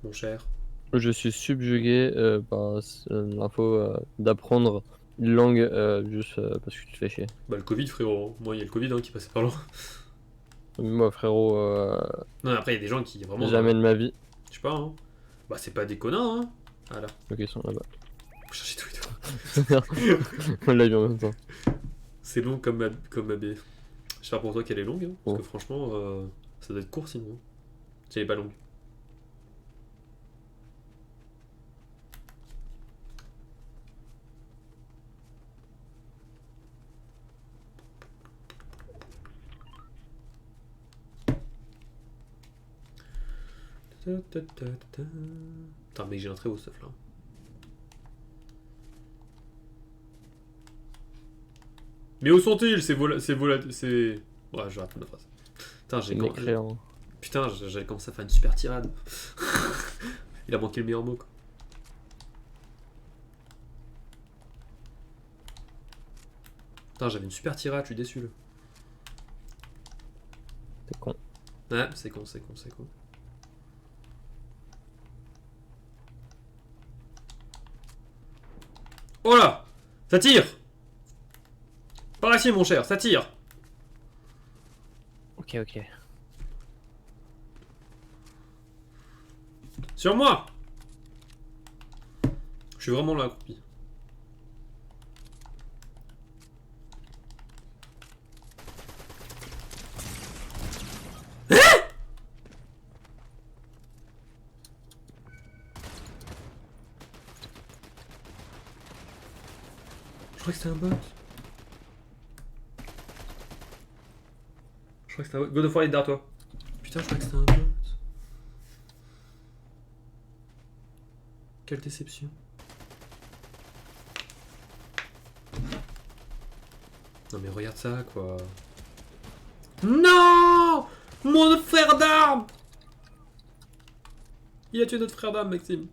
Mon cher. Je suis subjugué par l'info d'apprendre une langue juste parce que tu te fais chier. Bah, le Covid, frérot. Moi, il y a le Covid qui passait par là. Moi, frérot, Non, après, il y a des gens qui vraiment. jamais de ma vie. Je sais pas, hein. Bah, c'est pas déconnant, hein. Voilà. Ok, ils sont là-bas. Faut chercher tout et tout. On l'a vu en même temps. C'est long comme ma baie. J'espère pour toi qu'elle est longue, hein, parce Oh. que franchement, ça doit être court sinon. Si elle est pas longue. Putain, mec, j'ai un très beau stuff là. Mais où sont-ils? C'est... Ouais, je vais rater ma phrase. Putain, j'ai Mécréant. Putain, j'avais commencé à faire une super tirade. Il a manqué le meilleur mot, quoi. Putain, j'avais une super tirade, je suis déçu, là. T'es con. Ouais, c'est con, c'est con, c'est con. Oh là! Ça tire! Par ici, mon cher, ça tire! Ok, ok. Sur moi! Je suis vraiment là, accroupi. Je crois que c'était un bot. Je crois que c'était un bot. God of War, il est derrière toi. Putain, je crois que c'était un bot. Quelle déception. Non mais regarde ça, quoi. Non! Mon frère d'armes! Il a tué notre frère d'armes, Maxime.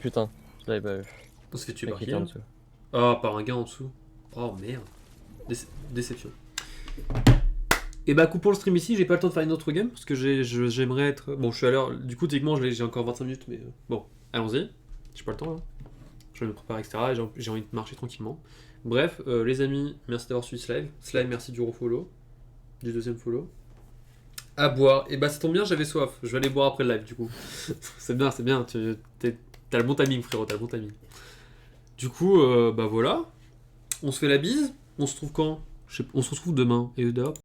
Putain, je l'avais pas vu. On se fait tuer Le par mec qui, était en là? dessous. Oh, par un gars en dessous. Oh merde. Déception. Et bah, coupons le stream ici. J'ai pas le temps de faire une autre game parce que j'aimerais être. Bon, je suis à l'heure. Du coup, techniquement, j'ai encore 25 minutes, mais bon, allons-y. J'ai pas le temps là. Je vais me préparer, etc. Et j'ai envie de marcher tranquillement. Bref, les amis, merci d'avoir suivi ce live. Slime, merci du refollow. Du deuxième follow. À boire. Et bah, ça tombe bien, j'avais soif. Je vais aller boire après le live, du coup. C'est bien, c'est bien. T'as le bon timing, frérot, t'as le bon timing. Du coup, bah voilà. On se fait la bise. On se retrouve quand? On se retrouve demain. Et d'ailleurs,